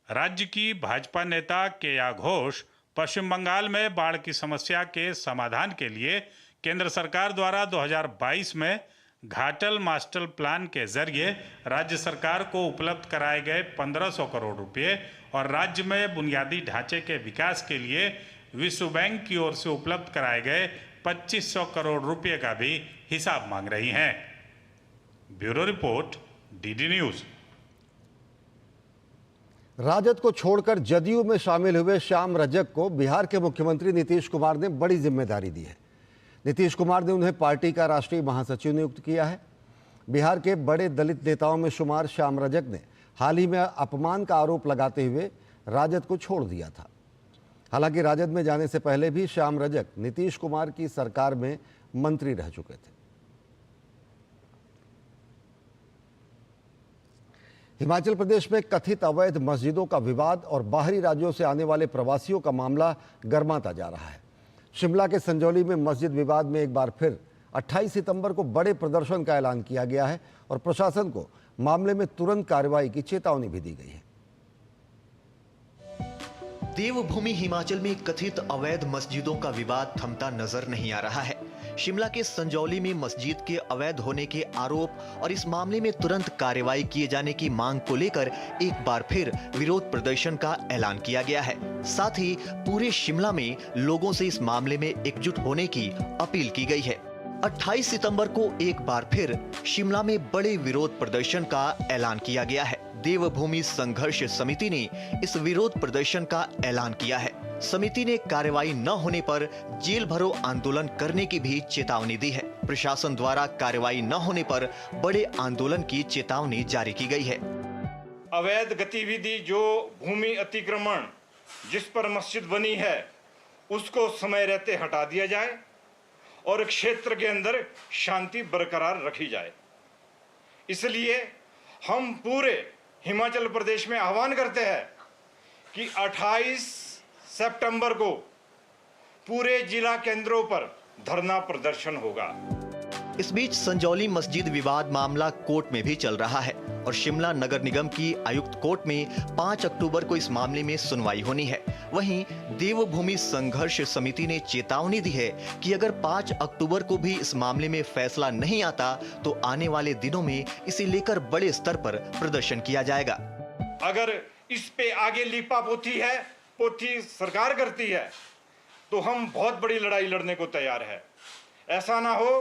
राज्य की भाजपा नेता केया घोष पश्चिम बंगाल में बाढ़ की समस्या के समाधान के लिए केंद्र सरकार द्वारा 2022 में घाटल मास्टर प्लान के जरिए राज्य सरकार को उपलब्ध कराए गए 1500 करोड़ रुपए और राज्य में बुनियादी ढांचे के विकास के लिए विश्व बैंक की ओर से उपलब्ध कराए गए 2500 करोड़ रुपए का भी हिसाब मांग रही हैं। Bureau report, DD news. RJD को छोड़कर जदयू में शामिल हुए श्याम रजक को बिहार के मुख्यमंत्री नीतीश कुमार ने बड़ी जिम्मेदारी दी है। नीतीश कुमार ने उन्हें पार्टी का राष्ट्रीय महासचिव नियुक्त किया है। बिहार के बड़े दलित नेताओं में शुमार श्याम रजक ने हाल ही में अपमान का आरोप लगाते हुए राजद को छोड़ दिया था। हालांकि राजद में जाने से पहले भी श्याम रजक नीतीश कुमार की सरकार में मंत्री रह चुके थे। हिमाचल प्रदेश में कथित अवैध मस्जिदों का विवाद और बाहरी राज्यों से आने वाले प्रवासियों का मामला गर्माता जा रहा है। शिमला के संजौली में मस्जिद विवाद में एक बार फिर 28 सितंबर को बड़े प्रदर्शन का ऐलान किया गया है और प्रशासन को मामले में तुरंत कार्रवाई की चेतावनी भी दी गई है। देवभूमि हिमाचल में कथित अवैध मस्जिदों का विवाद थमता नजर नहीं आ रहा है। शिमला के संजौली में मस्जिद के अवैध होने के आरोप और इस मामले में तुरंत कार्रवाई किए जाने की मांग को लेकर एक बार फिर विरोध प्रदर्शन का ऐलान किया गया है। साथ ही पूरे शिमला में लोगों से इस मामले में एकजुट होने की अपील की गई है। 28 सितंबर को एक बार फिर शिमला में बड़े विरोध प्रदर्शन का ऐलान किया गया है। देवभूमि संघर्ष समिति ने इस विरोध प्रदर्शन का ऐलान किया है। समिति ने कार्रवाई न होने पर जेल भरो आंदोलन करने की भी चेतावनी दी है। प्रशासन द्वारा कार्रवाई न होने पर बड़े आंदोलन की चेतावनी जारी की गई है। अवैध गतिविधि जो भूमि अतिक्रमण जिस पर मस्जिद बनी है उसको समय रहते हटा दिया जाए और क्षेत्र के अंदर शांति बरकरार रखी जाए। इसलिए हम पूरे हिमाचल प्रदेश में आह्वान करते हैं कि 28 सितंबर को पूरे जिला केंद्रों पर धरना प्रदर्शन होगा। इस बीच संजौली मस्जिद विवाद मामला कोर्ट में भी चल रहा है और शिमला नगर निगम की आयुक्त कोर्ट में 5 अक्टूबर को इस मामले में सुनवाई होनी है। वहीं देवभूमि संघर्ष समिति ने चेतावनी दी है कि अगर 5 अक्टूबर को भी इस मामले में फैसला नहीं आता तो आने वाले दिनों में इसे लेकर बड़े स्तर पर प्रदर्शन किया जाएगा। अगर इस पे आगे पोथी सरकार करती है तो हम बहुत बड़ी लड़ाई लड़ने को तैयार है। ऐसा ना हो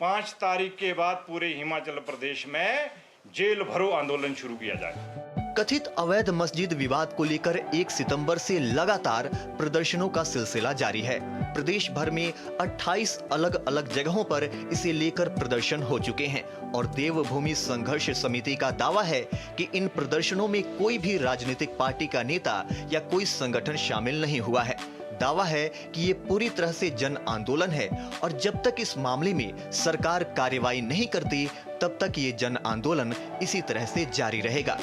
5 तारीख के बाद पूरे हिमाचल प्रदेश में जेल भरो आंदोलन शुरू किया जाए। कथित अवैध मस्जिद विवाद को लेकर 1 सितंबर से लगातार प्रदर्शनों का सिलसिला जारी है। प्रदेश भर में 28 अलग अलग जगहों पर इसे लेकर प्रदर्शन हो चुके हैं और देवभूमि संघर्ष समिति का दावा है कि इन प्रदर्शनों में कोई भी राजनीतिक पार्टी का नेता या कोई संगठन शामिल नहीं हुआ है। दावा है कि ये पूरी तरह से जन आंदोलन है और जब तक इस मामले में सरकार कार्रवाई नहीं करती तब तक ये जन आंदोलन इसी तरह से जारी रहेगा।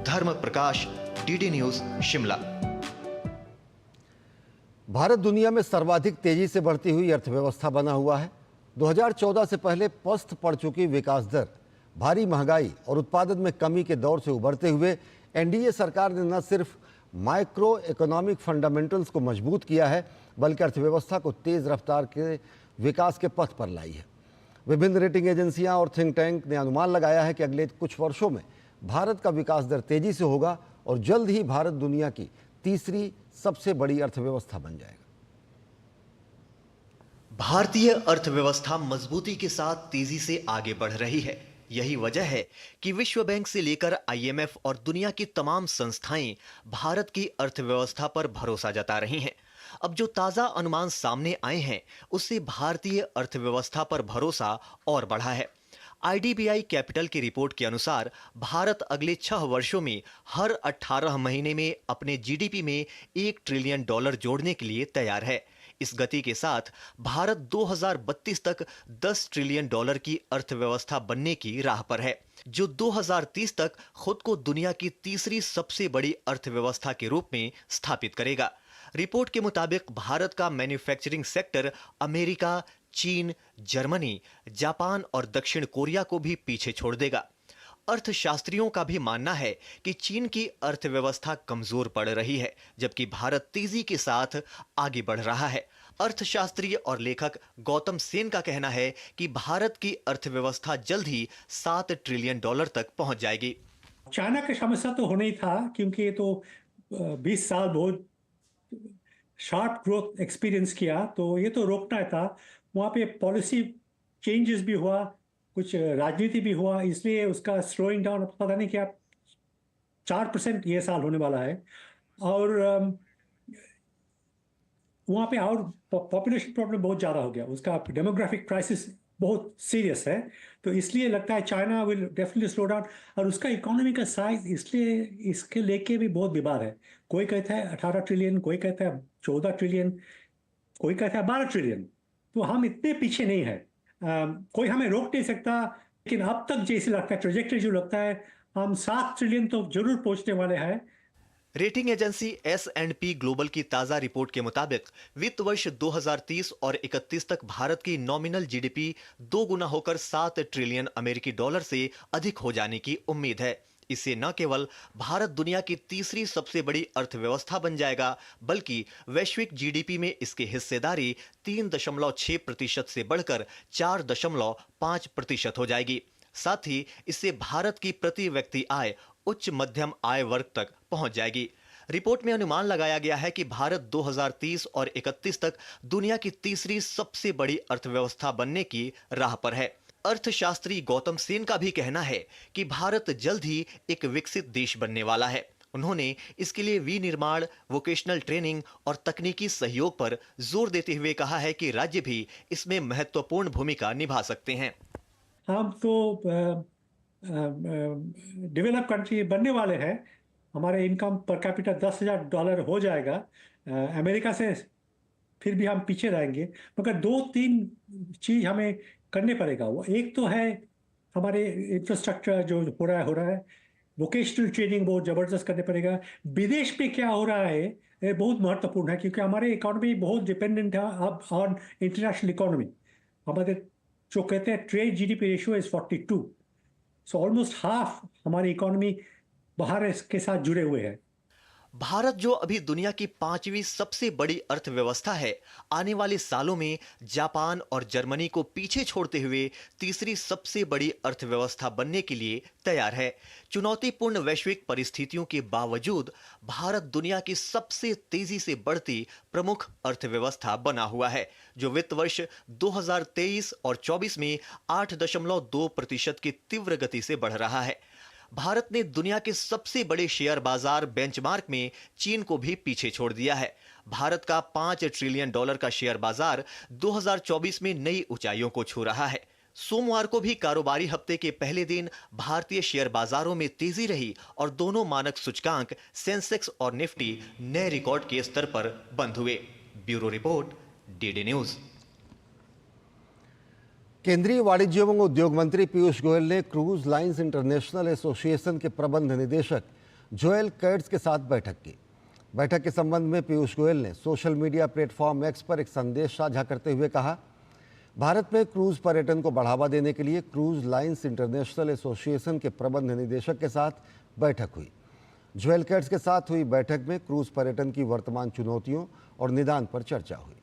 धर्म प्रकाश, DD न्यूज, शिमला। भारत दुनिया में सर्वाधिक तेजी से बढ़ती हुई अर्थव्यवस्था बना हुआ है। 2014 से पहले पस्त पड़ चुकी विकास दर, भारी महंगाई और उत्पादन में कमी के दौर से उभरते हुए NDA सरकार ने न सिर्फ माइक्रो इकोनॉमिक फंडामेंटल्स को मजबूत किया है बल्कि अर्थव्यवस्था को तेज रफ्तार के विकास के पथ पर लाई है। विभिन्न रेटिंग एजेंसियां और थिंक टैंक ने अनुमान लगाया है कि अगले कुछ वर्षों में भारत का विकास दर तेजी से होगा और जल्द ही भारत दुनिया की तीसरी सबसे बड़ी अर्थव्यवस्था बन जाएगा। भारतीय अर्थव्यवस्था मजबूती के साथ तेजी से आगे बढ़ रही है। यही वजह है कि विश्व बैंक से लेकर IMF और दुनिया की तमाम संस्थाएं भारत की अर्थव्यवस्था पर भरोसा जता रही हैं। अब जो ताजा अनुमान सामने आए हैं उससे भारतीय अर्थव्यवस्था पर भरोसा और बढ़ा है। IDBI कैपिटल की रिपोर्ट के अनुसार भारत अगले 6 वर्षों में हर 18 महीने में अपने GDP में $1 ट्रिलियन जोड़ने के लिए तैयार है। इस गति के साथ भारत 2032 तक $10 ट्रिलियन की अर्थव्यवस्था बनने की राह पर है, जो 2030 तक खुद को दुनिया की तीसरी सबसे बड़ी अर्थव्यवस्था के रूप में स्थापित करेगा। रिपोर्ट के मुताबिक भारत का मैन्युफैक्चरिंग सेक्टर अमेरिका, चीन, जर्मनी, जापान और दक्षिण कोरिया को भी पीछे छोड़ देगा। अर्थशास्त्रियों का भी मानना है कि चीन की अर्थव्यवस्था कमजोर पड़ रही है, जबकि भारत तेजी के साथ आगे बढ़ रहा है। अर्थशास्त्री और लेखक गौतम सेन का कहना है कि भारत की अर्थव्यवस्था जल्द ही $7 ट्रिलियन तक पहुंच जाएगी। चाइना का समस्या तो होना ही था, क्योंकि ये तो 20 साल बहुत शार्प ग्रोथ एक्सपीरियंस किया, तो ये तो रोकना था। वहाँ पे पॉलिसी चेंजेस भी हुआ, कुछ राजनीति भी हुआ, इसलिए उसका स्लोइंग डाउन पता नहीं क्या 4% ये साल होने वाला है। और वहाँ पे और पॉपुलेशन प्रॉब्लम बहुत ज़्यादा हो गया, उसका डेमोग्राफिक क्राइसिस बहुत सीरियस है, तो इसलिए लगता है China will definitely slow down. और उसका इकोनॉमी का साइज इसलिए इसके लेके भी बहुत विवाद है। कोई कहता है 18 ट्रिलियन, कोई कहता है 14 ट्रिलियन, कोई कहता है 12 ट्रिलियन। तो हम इतने पीछे नहीं है, कोई हमें रोक नहीं सकता। लेकिन अब तक जैसे लगता है, ट्रेजेक्टरी जो लगता है, हम 7 ट्रिलियन तो जरूर पहुंचने वाले हैं। रेटिंग एजेंसी S&P ग्लोबल की ताजा रिपोर्ट के मुताबिक वित्त वर्ष 2030 और 31 तक भारत की नॉमिनल GDP 2 गुना होकर $7 ट्रिलियन से अधिक हो जाने की उम्मीद है। इससे न केवल भारत दुनिया की तीसरी सबसे बड़ी अर्थव्यवस्था बन जाएगा, बल्कि वैश्विक GDP में इसकी हिस्सेदारी 3.6% से बढ़कर 4.5% हो जाएगी। साथ ही इससे भारत की प्रति व्यक्ति आय उच्च मध्यम आय वर्ग तक पहुंच जाएगी। रिपोर्ट में अनुमान लगाया गया है कि भारत 2030 और 31 तक दुनिया की तीसरी सबसे बड़ी अर्थव्यवस्था बनने की राह पर है। अर्थशास्त्री गौतम सेन का भी कहना है कि भारत जल्द ही एक विकसित देश बनने वाला है। उन्होंने इसके लिए विनिर्माण, वोकेशनल ट्रेनिंग और तकनीकी सहयोग पर जोर देते हुए कहा है कि राज्य भी इसमें महत्वपूर्ण भूमिका निभा सकते हैं। हम तो डेवलप कंट्री बनने वाले हैं। हमारे इनकम पर कैपिटा $10,000 हो जाएगा। अमेरिका से फिर भी हम पीछे रहेंगे, मगर 2-3 चीज़ हमें करने पड़ेगा। वो एक तो है हमारे इंफ्रास्ट्रक्चर जो हो रहा है, वोकेशनल ट्रेनिंग बहुत ज़बरदस्त करने पड़ेगा। विदेश में क्या हो रहा है ये बहुत महत्वपूर्ण है, क्योंकि हमारे इकोनॉमी बहुत डिपेंडेंट है अब ऑन इंटरनेशनल इकोनॉमी। हमारे जो कहते हैं trade GDP ratio is 42, so almost half हमारी इकोनॉमी बाहर के साथ जुड़े हुए हैं। भारत जो अभी दुनिया की 5वीं सबसे बड़ी अर्थव्यवस्था है, आने वाले सालों में जापान और जर्मनी को पीछे छोड़ते हुए तीसरी सबसे बड़ी अर्थव्यवस्था बनने के लिए तैयार है। चुनौतीपूर्ण वैश्विक परिस्थितियों के बावजूद भारत दुनिया की सबसे तेजी से बढ़ती प्रमुख अर्थव्यवस्था बना हुआ है, जो वित्त वर्ष 2023 और 24 में 8.2% की तीव्र गति से बढ़ रहा है। भारत ने दुनिया के सबसे बड़े शेयर बाजार बेंचमार्क में चीन को भी पीछे छोड़ दिया है। भारत का $5 ट्रिलियन का शेयर बाजार 2024 में नई ऊंचाइयों को छू रहा है। सोमवार को भी कारोबारी हफ्ते के पहले दिन भारतीय शेयर बाजारों में तेजी रही और दोनों मानक सूचकांक सेंसेक्स और निफ्टी नए रिकॉर्ड के स्तर पर बंद हुए। Bureau report, DD news. केंद्रीय वाणिज्य एवं उद्योग मंत्री पीयूष गोयल ने क्रूज लाइंस इंटरनेशनल एसोसिएशन के प्रबंध निदेशक जोएल कर्ट्ज के साथ बैठक की। बैठक के संबंध में पीयूष गोयल ने सोशल मीडिया प्लेटफॉर्म X पर एक संदेश साझा करते हुए कहा, भारत में क्रूज पर्यटन को बढ़ावा देने के लिए क्रूज लाइंस इंटरनेशनल एसोसिएशन के प्रबंध निदेशक के साथ बैठक हुई। जोएल कर्ट्ज के साथ हुई बैठक में क्रूज पर्यटन की वर्तमान चुनौतियों और निदान पर चर्चा हुई।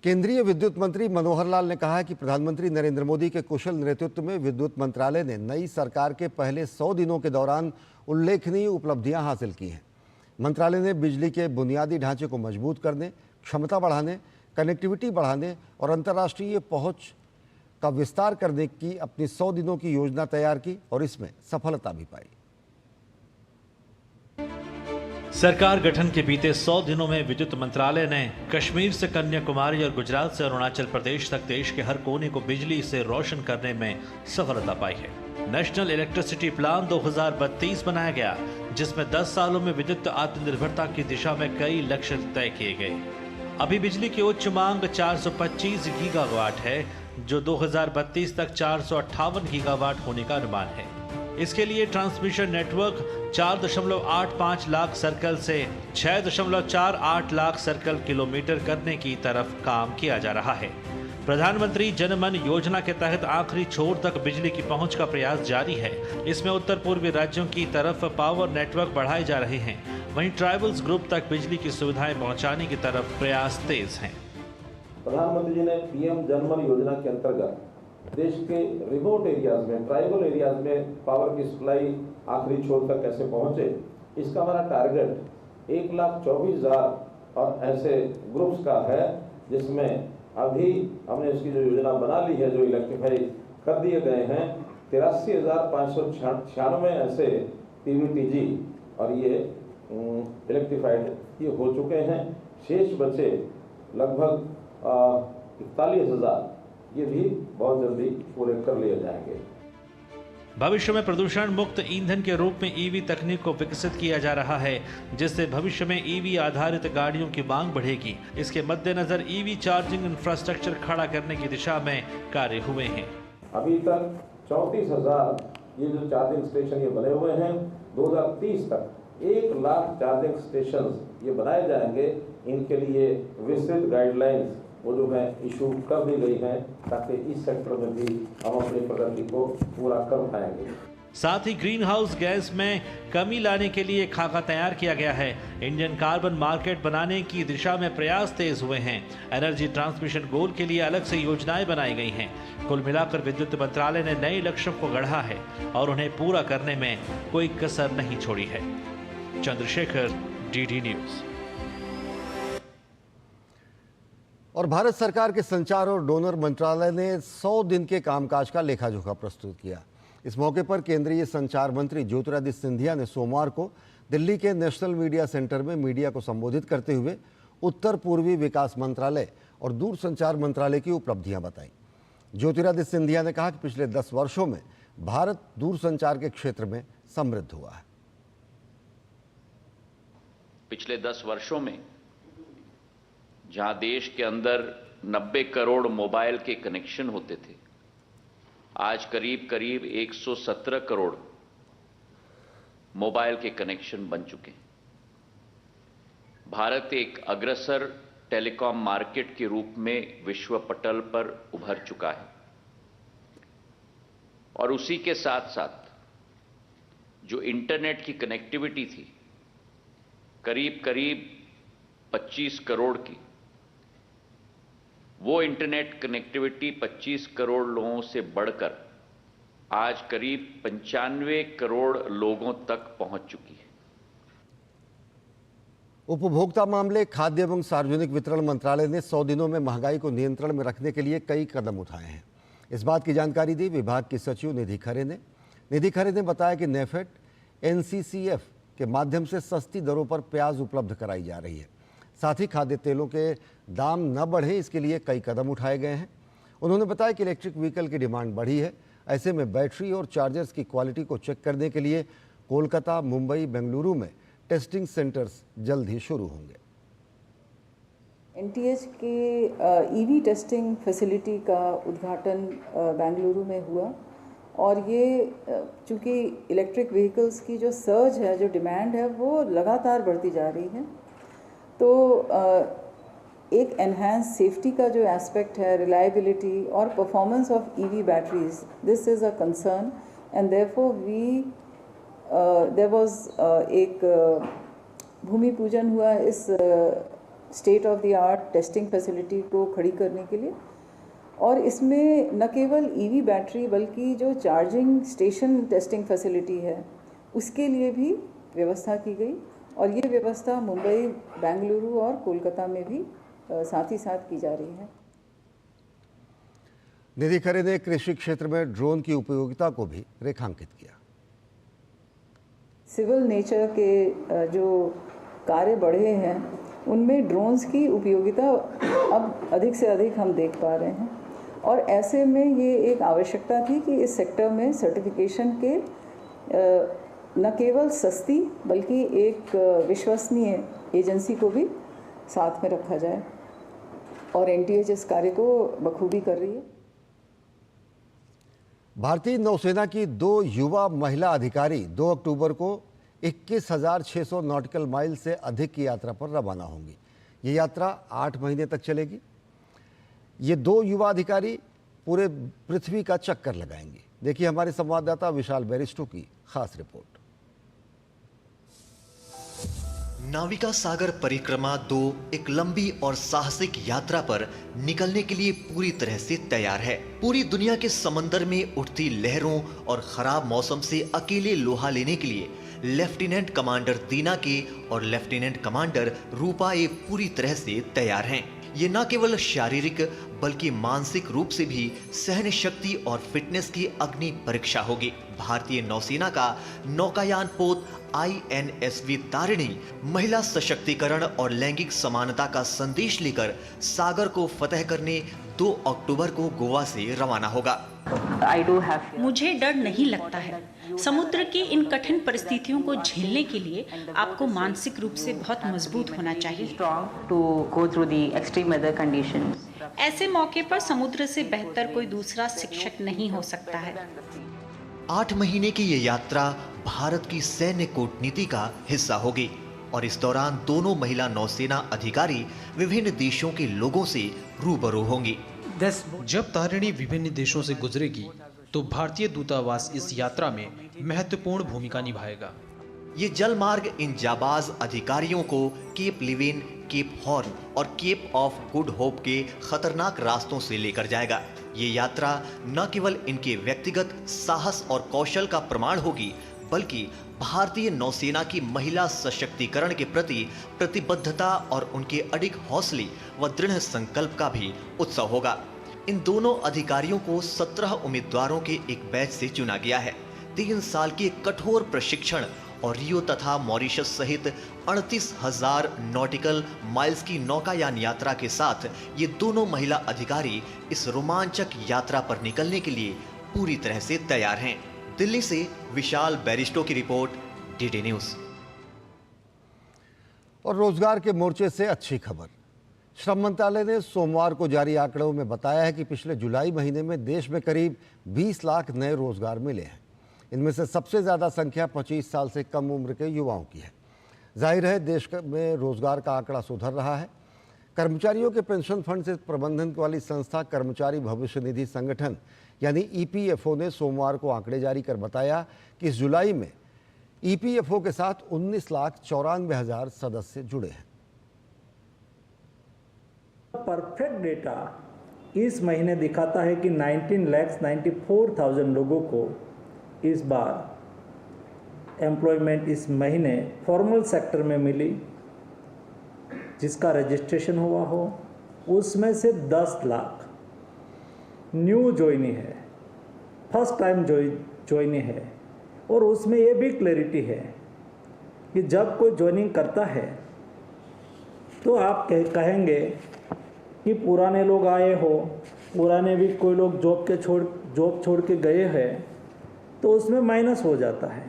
केंद्रीय विद्युत मंत्री मनोहर लाल ने कहा है कि प्रधानमंत्री नरेंद्र मोदी के कुशल नेतृत्व में विद्युत मंत्रालय ने नई सरकार के पहले 100 दिनों के दौरान उल्लेखनीय उपलब्धियां हासिल की हैं। मंत्रालय ने बिजली के बुनियादी ढांचे को मजबूत करने, क्षमता बढ़ाने, कनेक्टिविटी बढ़ाने और अंतर्राष्ट्रीय पहुंच का विस्तार करने की अपनी 100 दिनों की योजना तैयार की और इसमें सफलता भी पाई। सरकार गठन के बीते 100 दिनों में विद्युत मंत्रालय ने कश्मीर से कन्याकुमारी और गुजरात से अरुणाचल प्रदेश तक देश के हर कोने को बिजली से रोशन करने में सफलता पाई है। नेशनल इलेक्ट्रिसिटी प्लान 2032 बनाया गया, जिसमें 10 सालों में विद्युत आत्मनिर्भरता की दिशा में कई लक्ष्य तय किए गए। अभी बिजली की उच्च मांग 425 गीगावाट है, जो 2032 तक 458 गीगावाट होने का अनुमान है। इसके लिए ट्रांसमिशन नेटवर्क 4.85 लाख सर्कल से 6.48 लाख सर्कल किलोमीटर करने की तरफ काम किया जा रहा है। प्रधानमंत्री जनमन योजना के तहत आखिरी छोर तक बिजली की पहुंच का प्रयास जारी है। इसमें उत्तर पूर्वी राज्यों की तरफ पावर नेटवर्क बढ़ाए जा रहे हैं, वहीं ट्राइबल्स ग्रुप तक बिजली की सुविधाएं पहुंचाने की तरफ प्रयास तेज हैं। प्रधानमंत्री जी ने पीएम जनमन योजना के अंतर्गत देश के रिमोट एरियाज में, ट्राइबल एरियाज में पावर की सप्लाई आखिरी छोर तक कैसे पहुंचे, इसका हमारा टारगेट 1,24,000 और ऐसे ग्रुप्स का है, जिसमें अभी हमने इसकी जो योजना बना ली है, जो इलेक्ट्रीफाई कर दिए गए हैं 83,596 ऐसे पीवीटीजी और ये इलेक्ट्रीफाइड ये हो चुके हैं। शेष बचे लगभग 41,000 ये भी बहुत जल्दी पूरे कर लिए जाएंगे। भविष्य में प्रदूषण मुक्त ईंधन के रूप में ईवी तकनीक को विकसित किया जा रहा है, जिससे भविष्य में ईवी आधारित गाड़ियों की मांग बढ़ेगी। इसके मद्देनजर ईवी चार्जिंग इंफ्रास्ट्रक्चर खड़ा करने की दिशा में कार्य हुए हैं। अभी तक 34,000 ये जो चार्जिंग स्टेशन ये बने हुए हैं। 2030 तक 1 लाख चार्जिंग स्टेशन ये बनाए जाएंगे। इनके लिए विस्तृत गाइडलाइंस वो जो है इशू कर दी गई है, ताकि इस सेक्टर में भी हम अपनी प्रगति को पूरा कर पाएंगे। साथ ही ग्रीन हाउस गैस में कमी लाने के लिए खाका तैयार किया गया है। इंडियन कार्बन मार्केट बनाने की दिशा में प्रयास तेज हुए हैं। एनर्जी ट्रांसमिशन गोल के लिए अलग से योजनाएं बनाई गई हैं। कुल मिलाकर विद्युत मंत्रालय ने नए लक्ष्यों को गढ़ा है और उन्हें पूरा करने में कोई कसर नहीं छोड़ी है। Chandrashekhar, DD news. और भारत सरकार के संचार और डोनर मंत्रालय ने 100 दिन के कामकाज का लेखा जोखा प्रस्तुत किया। इस मौके पर केंद्रीय संचार मंत्री ज्योतिरादित्य सिंधिया ने सोमवार को दिल्ली के नेशनल मीडिया सेंटर में मीडिया को संबोधित करते हुए उत्तर पूर्वी विकास मंत्रालय और दूरसंचार मंत्रालय की उपलब्धियां बताई। ज्योतिरादित्य सिंधिया ने कहा कि पिछले 10 वर्षों में भारत दूरसंचार के क्षेत्र में समृद्ध हुआ है। पिछले 10 वर्षों में जहां देश के अंदर 90 करोड़ मोबाइल के कनेक्शन होते थे, आज करीब करीब 117 करोड़ मोबाइल के कनेक्शन बन चुके हैं। भारत एक अग्रसर टेलीकॉम मार्केट के रूप में विश्व पटल पर उभर चुका है और उसी के साथ साथ जो इंटरनेट की कनेक्टिविटी थी, करीब करीब 25 करोड़ की, वो इंटरनेट कनेक्टिविटी 25 करोड़ लोगों से बढ़कर आज करीब 95 करोड़ लोगों तक पहुंच चुकी है। उपभोक्ता मामले, खाद्य एवं सार्वजनिक वितरण मंत्रालय ने 100 दिनों में महंगाई को नियंत्रण में रखने के लिए कई कदम उठाए हैं। इस बात की जानकारी दी विभाग की सचिव निधि खरे ने। निधि खरे ने बताया कि नेफेड NCCF के माध्यम से सस्ती दरों पर प्याज उपलब्ध कराई जा रही है। साथ ही खाद्य तेलों के दाम न बढ़े, इसके लिए कई कदम उठाए गए हैं। उन्होंने बताया कि इलेक्ट्रिक व्हीकल की डिमांड बढ़ी है। ऐसे में बैटरी और चार्जर्स की क्वालिटी को चेक करने के लिए कोलकाता, मुंबई, बेंगलुरु में टेस्टिंग सेंटर्स जल्द ही शुरू होंगे। NTH के EV टेस्टिंग फैसिलिटी का उद्घाटन बेंगलुरु में हुआ और ये चूँकि इलेक्ट्रिक व्हीकल्स की जो सर्ज है, जो डिमांड है, वो लगातार बढ़ती जा रही है, तो एक एनहांस सेफ्टी का जो एस्पेक्ट है, रिलायबिलिटी और performance of EV batteries, this is a concern and therefore there was एक भूमि पूजन हुआ इस state of the art testing facility को खड़ी करने के लिए। और इसमें न केवल ईवी बैटरी बल्कि जो चार्जिंग स्टेशन टेस्टिंग फैसिलिटी है उसके लिए भी व्यवस्था की गई, और ये व्यवस्था मुंबई, बेंगलुरु और कोलकाता में भी साथ ही साथ की जा रही है। निधि खरे ने कृषि क्षेत्र में ड्रोन की उपयोगिता को भी रेखांकित किया। सिविल नेचर के जो कार्य बढ़े हैं उनमें ड्रोन्स की उपयोगिता अब अधिक से अधिक हम देख पा रहे हैं, और ऐसे में ये एक आवश्यकता थी कि इस सेक्टर में सर्टिफिकेशन के न केवल सस्ती बल्कि एक विश्वसनीय एजेंसी को भी साथ में रखा जाए, और एनटीएच इस कार्य को बखूबी कर रही है। भारतीय नौसेना की 2 युवा महिला अधिकारी 2 अक्टूबर को 21,600 नॉटिकल माइल से अधिक की यात्रा पर रवाना होंगी। ये यात्रा 8 महीने तक चलेगी। ये 2 युवा अधिकारी पूरे पृथ्वी का चक्कर लगाएंगे। देखिए हमारे संवाददाता विशाल बैरिस्टो की खास रिपोर्ट। नाविका सागर परिक्रमा 2 एक लंबी और साहसिक यात्रा पर निकलने के लिए पूरी तरह से तैयार है। पूरी दुनिया के समंदर में उठती लहरों और खराब मौसम से अकेले लोहा लेने के लिए लेफ्टिनेंट कमांडर दीना के और लेफ्टिनेंट कमांडर रूपा ये पूरी तरह से तैयार हैं। ये न केवल शारीरिक बल्कि मानसिक रूप से भी सहन शक्ति और फिटनेस की अग्नि परीक्षा होगी। भारतीय नौसेना का नौकायान पोत INSV तारिणी महिला सशक्तिकरण और लैंगिक समानता का संदेश लेकर सागर को फतह करने 2 अक्टूबर को गोवा से रवाना होगा। मुझे डर नहीं लगता है। समुद्र की इन कठिन परिस्थितियों को झेलने के लिए आपको मानसिक रूप से बहुत मजबूत होना चाहिए। ऐसे मौके पर समुद्र से बेहतर कोई दूसरा शिक्षक नहीं हो सकता है। 8 महीने की ये यात्रा भारत की सैन्य कूटनीति का हिस्सा होगी, और इस दौरान दोनों महिला नौसेना अधिकारी विभिन्न देशों के लोगों से रूबरू होंगी। जब तारिणी विभिन्न देशों से गुजरेगी तो भारतीय दूतावास इस यात्रा में महत्वपूर्ण भूमिका निभाएगा। ये जल मार्ग इन जाबाज अधिकारियों को केप लिवेन, केप हॉर्न और केप ऑफ गुड होप के खतरनाक रास्तों से लेकर जाएगा। ये यात्रा न केवल इनके व्यक्तिगत साहस और कौशल का प्रमाण होगी, बल्कि भारतीय नौसेना की महिला सशक्तिकरण के प्रति प्रतिबद्धता और उनके अडिग हौसले व दृढ़ संकल्प का भी उत्सव होगा। इन दोनों अधिकारियों को 17 उम्मीदवारों के एक बैच से चुना गया है। 3 साल के कठोर प्रशिक्षण और रियो तथा मॉरिशस सहित 38,000 नॉटिकल माइल्स की नौकायान यात्रा के साथ ये दोनों महिला अधिकारी इस रोमांचक यात्रा पर निकलने के लिए पूरी तरह से तैयार हैं। दिल्ली से विशाल बैरिस्टो की रिपोर्ट, DD न्यूज। और रोजगार के मोर्चे से अच्छी खबर। श्रम मंत्रालय ने सोमवार को जारी आंकड़ों में बताया है कि पिछले जुलाई महीने में देश में करीब 20 लाख नए रोजगार मिले हैं। इनमें से सबसे ज़्यादा संख्या 25 साल से कम उम्र के युवाओं की है। जाहिर है देश में रोजगार का आंकड़ा सुधर रहा है। कर्मचारियों के पेंशन फंड से प्रबंधन वाली संस्था कर्मचारी भविष्य निधि संगठन यानी EPFO ने सोमवार को आंकड़े जारी कर बताया कि इस जुलाई में EPFO के साथ 19,94,000 सदस्य जुड़े हैं। परफेक्ट डेटा इस महीने दिखाता है कि 19,94,000 लोगों को इस बार एम्प्लॉयमेंट इस महीने फॉर्मल सेक्टर में मिली, जिसका रजिस्ट्रेशन हुआ हो। उसमें से 10 लाख न्यू ज्वाइनी है, फर्स्ट टाइम ज्वाइनी है। और उसमें ये भी क्लैरिटी है कि जब कोई ज्वाइनिंग करता है तो आप कहेंगे कि पुराने लोग आए हो, पुराने भी कोई लोग जॉब छोड़ के गए हैं, तो उसमें माइनस हो जाता है।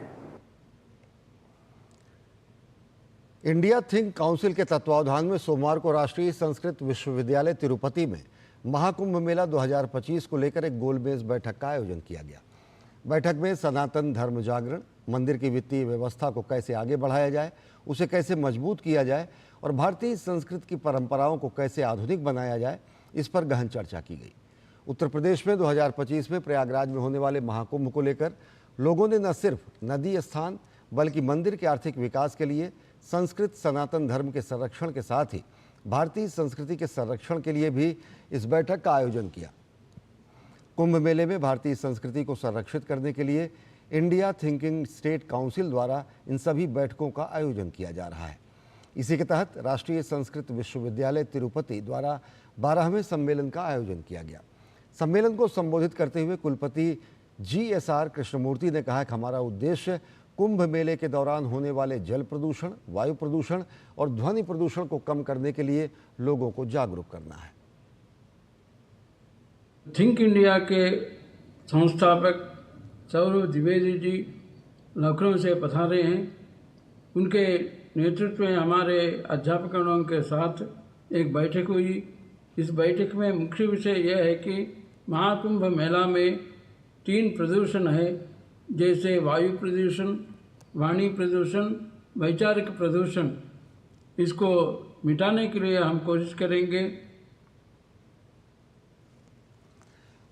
इंडिया थिंक काउंसिल के तत्वावधान में सोमवार को राष्ट्रीय संस्कृत विश्वविद्यालय तिरुपति में महाकुंभ मेला 2025 को लेकर एक गोलमेज बैठक का आयोजन किया गया। बैठक में सनातन धर्म जागरण, मंदिर की वित्तीय व्यवस्था को कैसे आगे बढ़ाया जाए, उसे कैसे मजबूत किया जाए और भारतीय संस्कृत की परंपराओं को कैसे आधुनिक बनाया जाए, इस पर गहन चर्चा की गई। उत्तर प्रदेश में 2025 में प्रयागराज में होने वाले महाकुंभ को लेकर लोगों ने न सिर्फ नदी स्थान बल्कि मंदिर के आर्थिक विकास के लिए संस्कृत सनातन धर्म के संरक्षण के साथ ही भारतीय संस्कृति के संरक्षण के लिए भी इस बैठक का आयोजन किया। कुंभ मेले में भारतीय संस्कृति को संरक्षित करने के लिए इंडिया थिंकिंग स्टेट काउंसिल द्वारा इन सभी बैठकों का आयोजन किया जा रहा है। इसी के तहत राष्ट्रीय संस्कृत विश्वविद्यालय तिरुपति द्वारा 12वें सम्मेलन का आयोजन किया गया। सम्मेलन को संबोधित करते हुए कुलपति GSR कृष्णमूर्ति ने कहा कि हमारा उद्देश्य कुंभ मेले के दौरान होने वाले जल प्रदूषण, वायु प्रदूषण और ध्वनि प्रदूषण को कम करने के लिए लोगों को जागरूक करना है। थिंक इंडिया के संस्थापक सौरभ द्विवेदी जी लखनऊ से पधारे हैं। उनके नेतृत्व में हमारे अध्यापकों के साथ एक बैठक हुई। इस बैठक में मुख्य विषय यह है कि महाकुंभ मेला में 3 प्रदूषण है, जैसे वायु प्रदूषण, वाणी प्रदूषण, वैचारिक प्रदूषण। इसको मिटाने के लिए हम कोशिश करेंगे।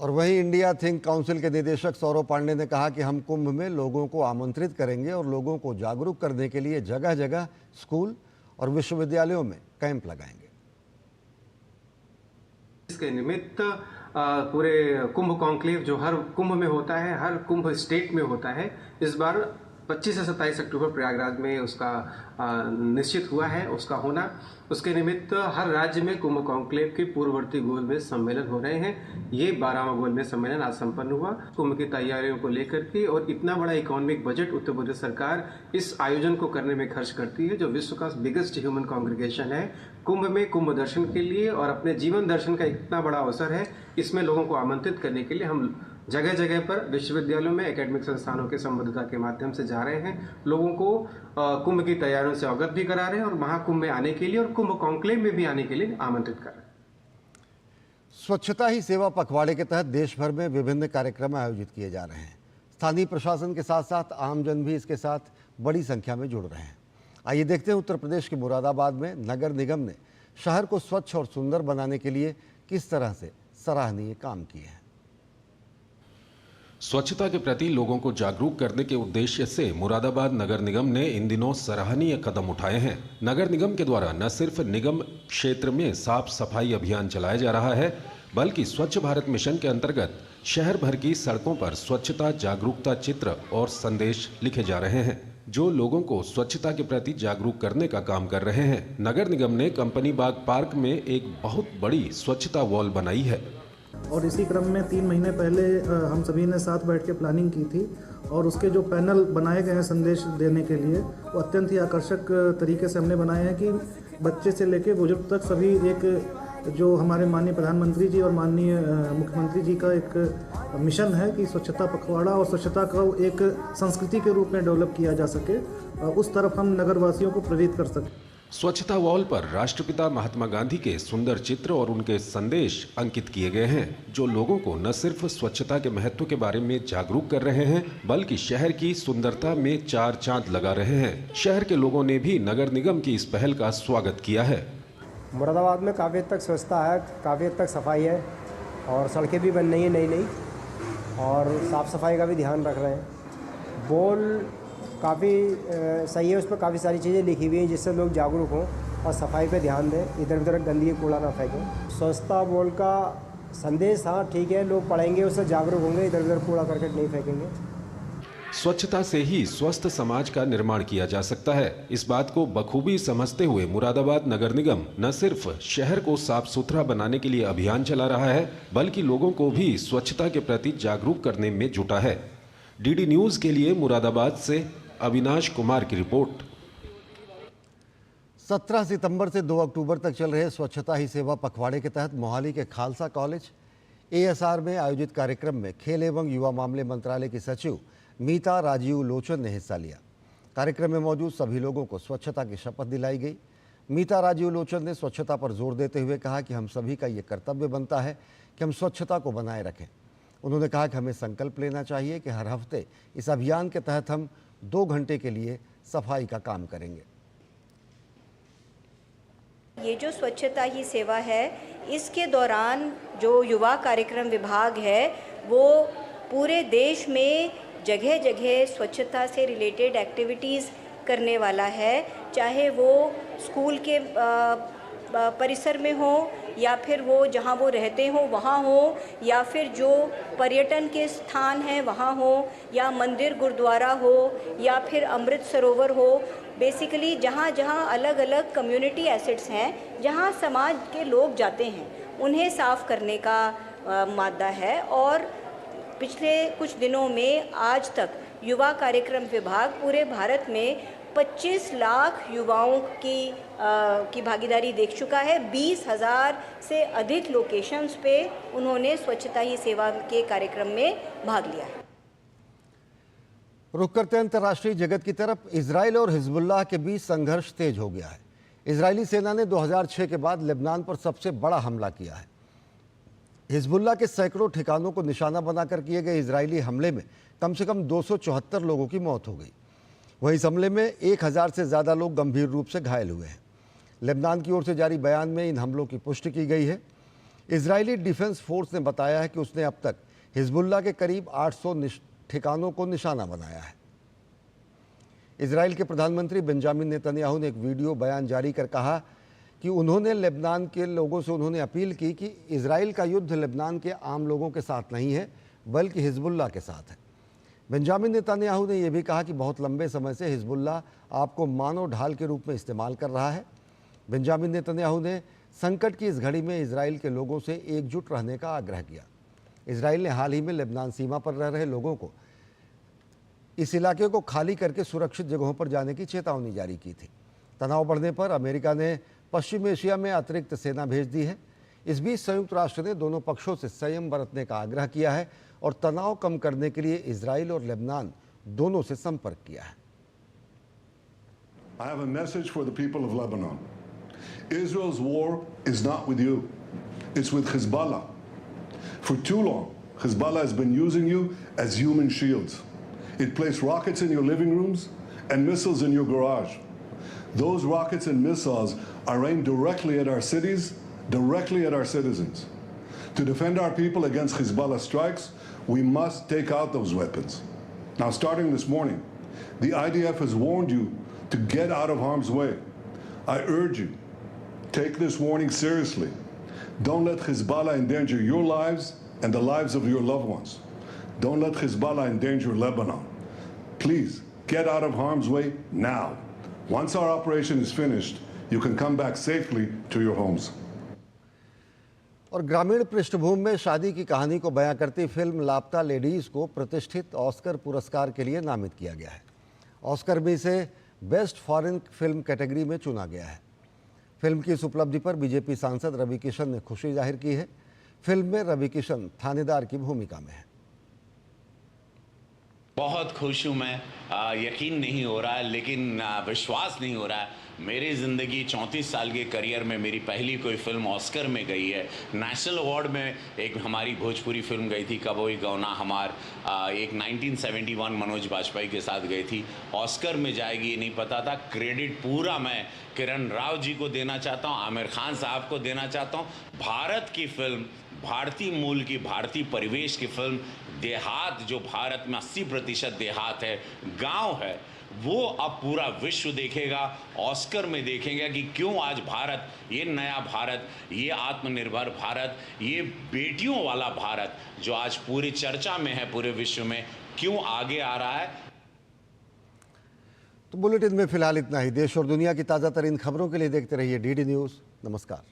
और वहीं इंडिया थिंक काउंसिल के निदेशक सौरभ पांडे ने कहा कि हम कुंभ में लोगों को आमंत्रित करेंगे और लोगों को जागरूक करने के लिए जगह जगह स्कूल और विश्वविद्यालयों में कैंप लगाएंगे। इसके निमित्त पूरे कुंभ कॉन्क्लेव जो हर कुंभ में होता है, हर कुंभ स्टेट में होता है, इस बार 25 से 27 अक्टूबर प्रयागराज में उसका निश्चित हुआ है उसका होना। उसके निमित्त हर राज्य में कुंभ कॉन्क्लेव के पूर्ववर्ती गोलमेज सम्मेलन हो रहे हैं। ये 12वां गोलमेज सम्मेलन आज संपन्न हुआ। कुंभ की तैयारियों को लेकर के और इतना बड़ा इकोनॉमिक बजट उत्तर प्रदेश सरकार इस आयोजन को करने में खर्च करती है, जो विश्व का बिगेस्ट ह्यूमन कॉन्ग्रीगेशन है। कुंभ में कुंभ दर्शन के लिए और अपने जीवन दर्शन का इतना बड़ा अवसर है, इसमें लोगों को आमंत्रित करने के लिए हम जगह जगह पर विश्वविद्यालयों में एकेडमिक संस्थानों के संबद्धता के माध्यम से जा रहे हैं। लोगों को कुंभ की तैयारियों से अवगत भी करा रहे हैं और महाकुंभ में आने के लिए और कुंभ कॉन्क्लेव में भी आने के लिए आमंत्रित कर रहे हैं। स्वच्छता ही सेवा पखवाड़े के तहत देश भर में विभिन्न कार्यक्रम आयोजित किए जा रहे हैं। स्थानीय प्रशासन के साथ साथ आमजन भी इसके साथ बड़ी संख्या में जुड़ रहे हैं। आइए देखते हैं उत्तर प्रदेश के मुरादाबाद में नगर निगम ने शहर को स्वच्छ और सुंदर बनाने के लिए किस तरह से सराहनीय काम किए हैं। स्वच्छता के प्रति लोगों को जागरूक करने के उद्देश्य से मुरादाबाद नगर निगम ने इन दिनों सराहनीय कदम उठाए हैं। नगर निगम के द्वारा न सिर्फ निगम क्षेत्र में साफ सफाई अभियान चलाया जा रहा है, बल्कि स्वच्छ भारत मिशन के अंतर्गत शहर भर की सड़कों पर स्वच्छता जागरूकता चित्र और संदेश लिखे जा रहे हैं, जो लोगों को स्वच्छता के प्रति जागरूक करने का काम कर रहे हैं। नगर निगम ने कंपनी बाग पार्क में एक बहुत बड़ी स्वच्छता वॉल बनाई है और इसी क्रम में 3 महीने पहले हम सभी ने साथ बैठ के प्लानिंग की थी और उसके जो पैनल बनाए गए हैं संदेश देने के लिए, वो अत्यंत ही आकर्षक तरीके से हमने बनाए हैं कि बच्चे से लेकर बुजुर्ग तक सभी एक जो हमारे माननीय प्रधानमंत्री जी और माननीय मुख्यमंत्री जी का एक मिशन है कि स्वच्छता पखवाड़ा और स्वच्छता को एक संस्कृति के रूप में डेवलप किया जा सके, उस तरफ हम नगरवासियों को प्रेरित कर सकें। स्वच्छता वॉल पर राष्ट्रपिता महात्मा गांधी के सुंदर चित्र और उनके संदेश अंकित किए गए हैं, जो लोगों को न सिर्फ स्वच्छता के महत्व के बारे में जागरूक कर रहे हैं, बल्कि शहर की सुंदरता में 4 चांद लगा रहे हैं। शहर के लोगों ने भी नगर निगम की इस पहल का स्वागत किया है। मुरादाबाद में काफ़ी हद तक स्वच्छता है, काफ़ी हद तक सफाई है और सड़कें भी बन रही हैं नई और साफ़ सफाई का भी ध्यान रख रहे हैं। बोल काफ़ी सही है, उस पर काफ़ी सारी चीज़ें लिखी हुई हैं जिससे लोग जागरूक हों और सफाई पे ध्यान दें, इधर उधर गंदगी कूड़ा ना फेंकें। स्वच्छता बोर्ड का संदेश हाँ ठीक है, लोग पढ़ेंगे उससे जागरूक होंगे, इधर उधर कूड़ा करकट नहीं फेंकेंगे। स्वच्छता से ही स्वस्थ समाज का निर्माण किया जा सकता है। इस बात को बखूबी समझते हुए मुरादाबाद नगर निगम न सिर्फ शहर को साफ सुथरा बनाने के लिए अभियान चला रहा है, बल्कि लोगों को भी स्वच्छता के प्रति जागरूक करने में जुटा है। डीडी न्यूज के लिए मुरादाबाद से अविनाश कुमार की रिपोर्ट। 17 सितंबर से 2 अक्टूबर तक चल रहे स्वच्छता ही सेवा पखवाड़े के तहत मोहाली के खालसा कॉलेज ASR में आयोजित कार्यक्रम में खेल एवं युवा मामले मंत्रालय की सचिव मीता राजीव लोचन ने हिस्सा लिया। कार्यक्रम में मौजूद सभी लोगों को स्वच्छता की शपथ दिलाई गई। मीता राजीव लोचन ने स्वच्छता पर जोर देते हुए कहा कि हम सभी का ये कर्तव्य बनता है कि हम स्वच्छता को बनाए रखें। उन्होंने कहा कि हमें संकल्प लेना चाहिए कि हर हफ्ते इस अभियान के तहत हम 2 घंटे के लिए सफाई का काम करेंगे। ये जो स्वच्छता ही सेवा है, इसके दौरान जो युवा कार्यक्रम विभाग है वो पूरे देश में जगह जगह स्वच्छता से रिलेटेड एक्टिविटीज़ करने वाला है, चाहे वो स्कूल के परिसर में हो या फिर वो जहाँ वो रहते हो वहाँ हो या फिर जो पर्यटन के स्थान हैं वहाँ हो या मंदिर गुरुद्वारा हो या फिर अमृत सरोवर हो, बेसिकली जहाँ जहाँ अलग अलग कम्युनिटी एसेट्स हैं जहाँ समाज के लोग जाते हैं उन्हें साफ़ करने का मादा है। और पिछले कुछ दिनों में आज तक युवा कार्यक्रम विभाग पूरे भारत में 25 लाख युवाओं की भागीदारी देख चुका है। 20,000 से अधिक लोकेशंस पे उन्होंने स्वच्छता ही सेवा के कार्यक्रम में भाग लिया है। रुक करते अंतर्राष्ट्रीय जगत की तरफ। इजराइल और हिजबुल्लाह के बीच संघर्ष तेज हो गया है। इजरायली सेना ने 2006 के बाद लेबनान पर सबसे बड़ा हमला किया है। हिजबुल्लाह के सैकड़ों ठिकानों को निशाना बनाकर किए गए इजरायली हमले में कम से कम 274 लोगों की मौत हो गई। वहीं इस हमले में 1000 से ज़्यादा लोग गंभीर रूप से घायल हुए हैं। लेबनान की ओर से जारी बयान में इन हमलों की पुष्टि की गई है। इजरायली डिफेंस फोर्स ने बताया है कि उसने अब तक हिजबुल्लाह के करीब 800 ठिकानों को निशाना बनाया है। इजराइल के प्रधानमंत्री बेंजामिन नेतन्याहू ने एक वीडियो बयान जारी कर कहा कि उन्होंने लेबनान के लोगों से अपील की कि इजराइल का युद्ध लेबनान के आम लोगों के साथ नहीं है बल्कि हिजबुल्लाह के साथ है। बेंजामिन नेतन्याहू ने यह भी कहा कि बहुत लंबे समय से हिजबुल्लाह आपको मानव ढाल के रूप में इस्तेमाल कर रहा है। बेंजामिन नेतन्याहू ने संकट की इस घड़ी में इजराइल के लोगों से एकजुट रहने का आग्रह किया। इजराइल ने हाल ही में लेबनान सीमा पर रह रहे लोगों को इस इलाके को खाली करके सुरक्षित जगहों पर जाने की चेतावनी जारी की थी। तनाव बढ़ने पर अमेरिका ने पश्चिम एशिया में अतिरिक्त सेना भेज दी है। इस बीच संयुक्त राष्ट्र ने दोनों पक्षों से संयम बरतने का आग्रह किया है और तनाव कम करने के लिए इजराइल और लेबनान दोनों से संपर्क किया है। I have a message for the people of Lebanon. Israel's war is not with you. It's with Hezbollah. For too long, Hezbollah has been using you as human shields. It placed rockets in your living rooms and missiles in your garage. Those rockets and missiles are aimed directly at our cities, directly at our citizens. To defend our people against Hezbollah strikes, we must take out those weapons. Now, starting this morning, the IDF has warned you to get out of harm's way. I urge you, take this warning seriously. Don't let Hezbollah endanger your lives and the lives of your loved ones. Don't let Hezbollah endanger Lebanon. Please, get out of harm's way now. Once our operation is finished, you can come back safely to your homes. और ग्रामीण पृष्ठभूमि में शादी की कहानी को बयां करती फिल्म लापता लेडीज़ को प्रतिष्ठित ऑस्कर पुरस्कार के लिए नामित किया गया है। ऑस्कर में इसे बेस्ट फॉरेन फिल्म कैटेगरी में चुना गया है। फिल्म की इस उपलब्धि पर बीजेपी सांसद रवि किशन ने खुशी जाहिर की है। फिल्म में रवि किशन थानेदार की भूमिका में है। बहुत खुश हूँ मैं। यकीन नहीं हो रहा है, लेकिन विश्वास नहीं हो रहा है। मेरी ज़िंदगी 34 साल के करियर में मेरी पहली कोई फिल्म ऑस्कर में गई है। नेशनल अवार्ड में एक हमारी भोजपुरी फिल्म गई थी कबोई गौना हमार, एक 1971 मनोज बाजपेयी के साथ गई थी। ऑस्कर में जाएगी ये नहीं पता था। क्रेडिट पूरा मैं किरण राव जी को देना चाहता हूँ, आमिर खान साहब को देना चाहता हूँ। भारत की फिल्म, भारतीय मूल की, भारतीय परिवेश की फिल्म, देहात जो भारत में 80% देहात है, गांव है, वो अब पूरा विश्व देखेगा। ऑस्कर में देखेंगे कि क्यों आज भारत, ये नया भारत, ये आत्मनिर्भर भारत, ये बेटियों वाला भारत जो आज पूरी चर्चा में है पूरे विश्व में, क्यों आगे आ रहा है। तो बुलेटिन में फिलहाल इतना ही। देश और दुनिया की ताज़ा तरीन खबरों के लिए देखते रहिए डीडी न्यूज़। नमस्कार।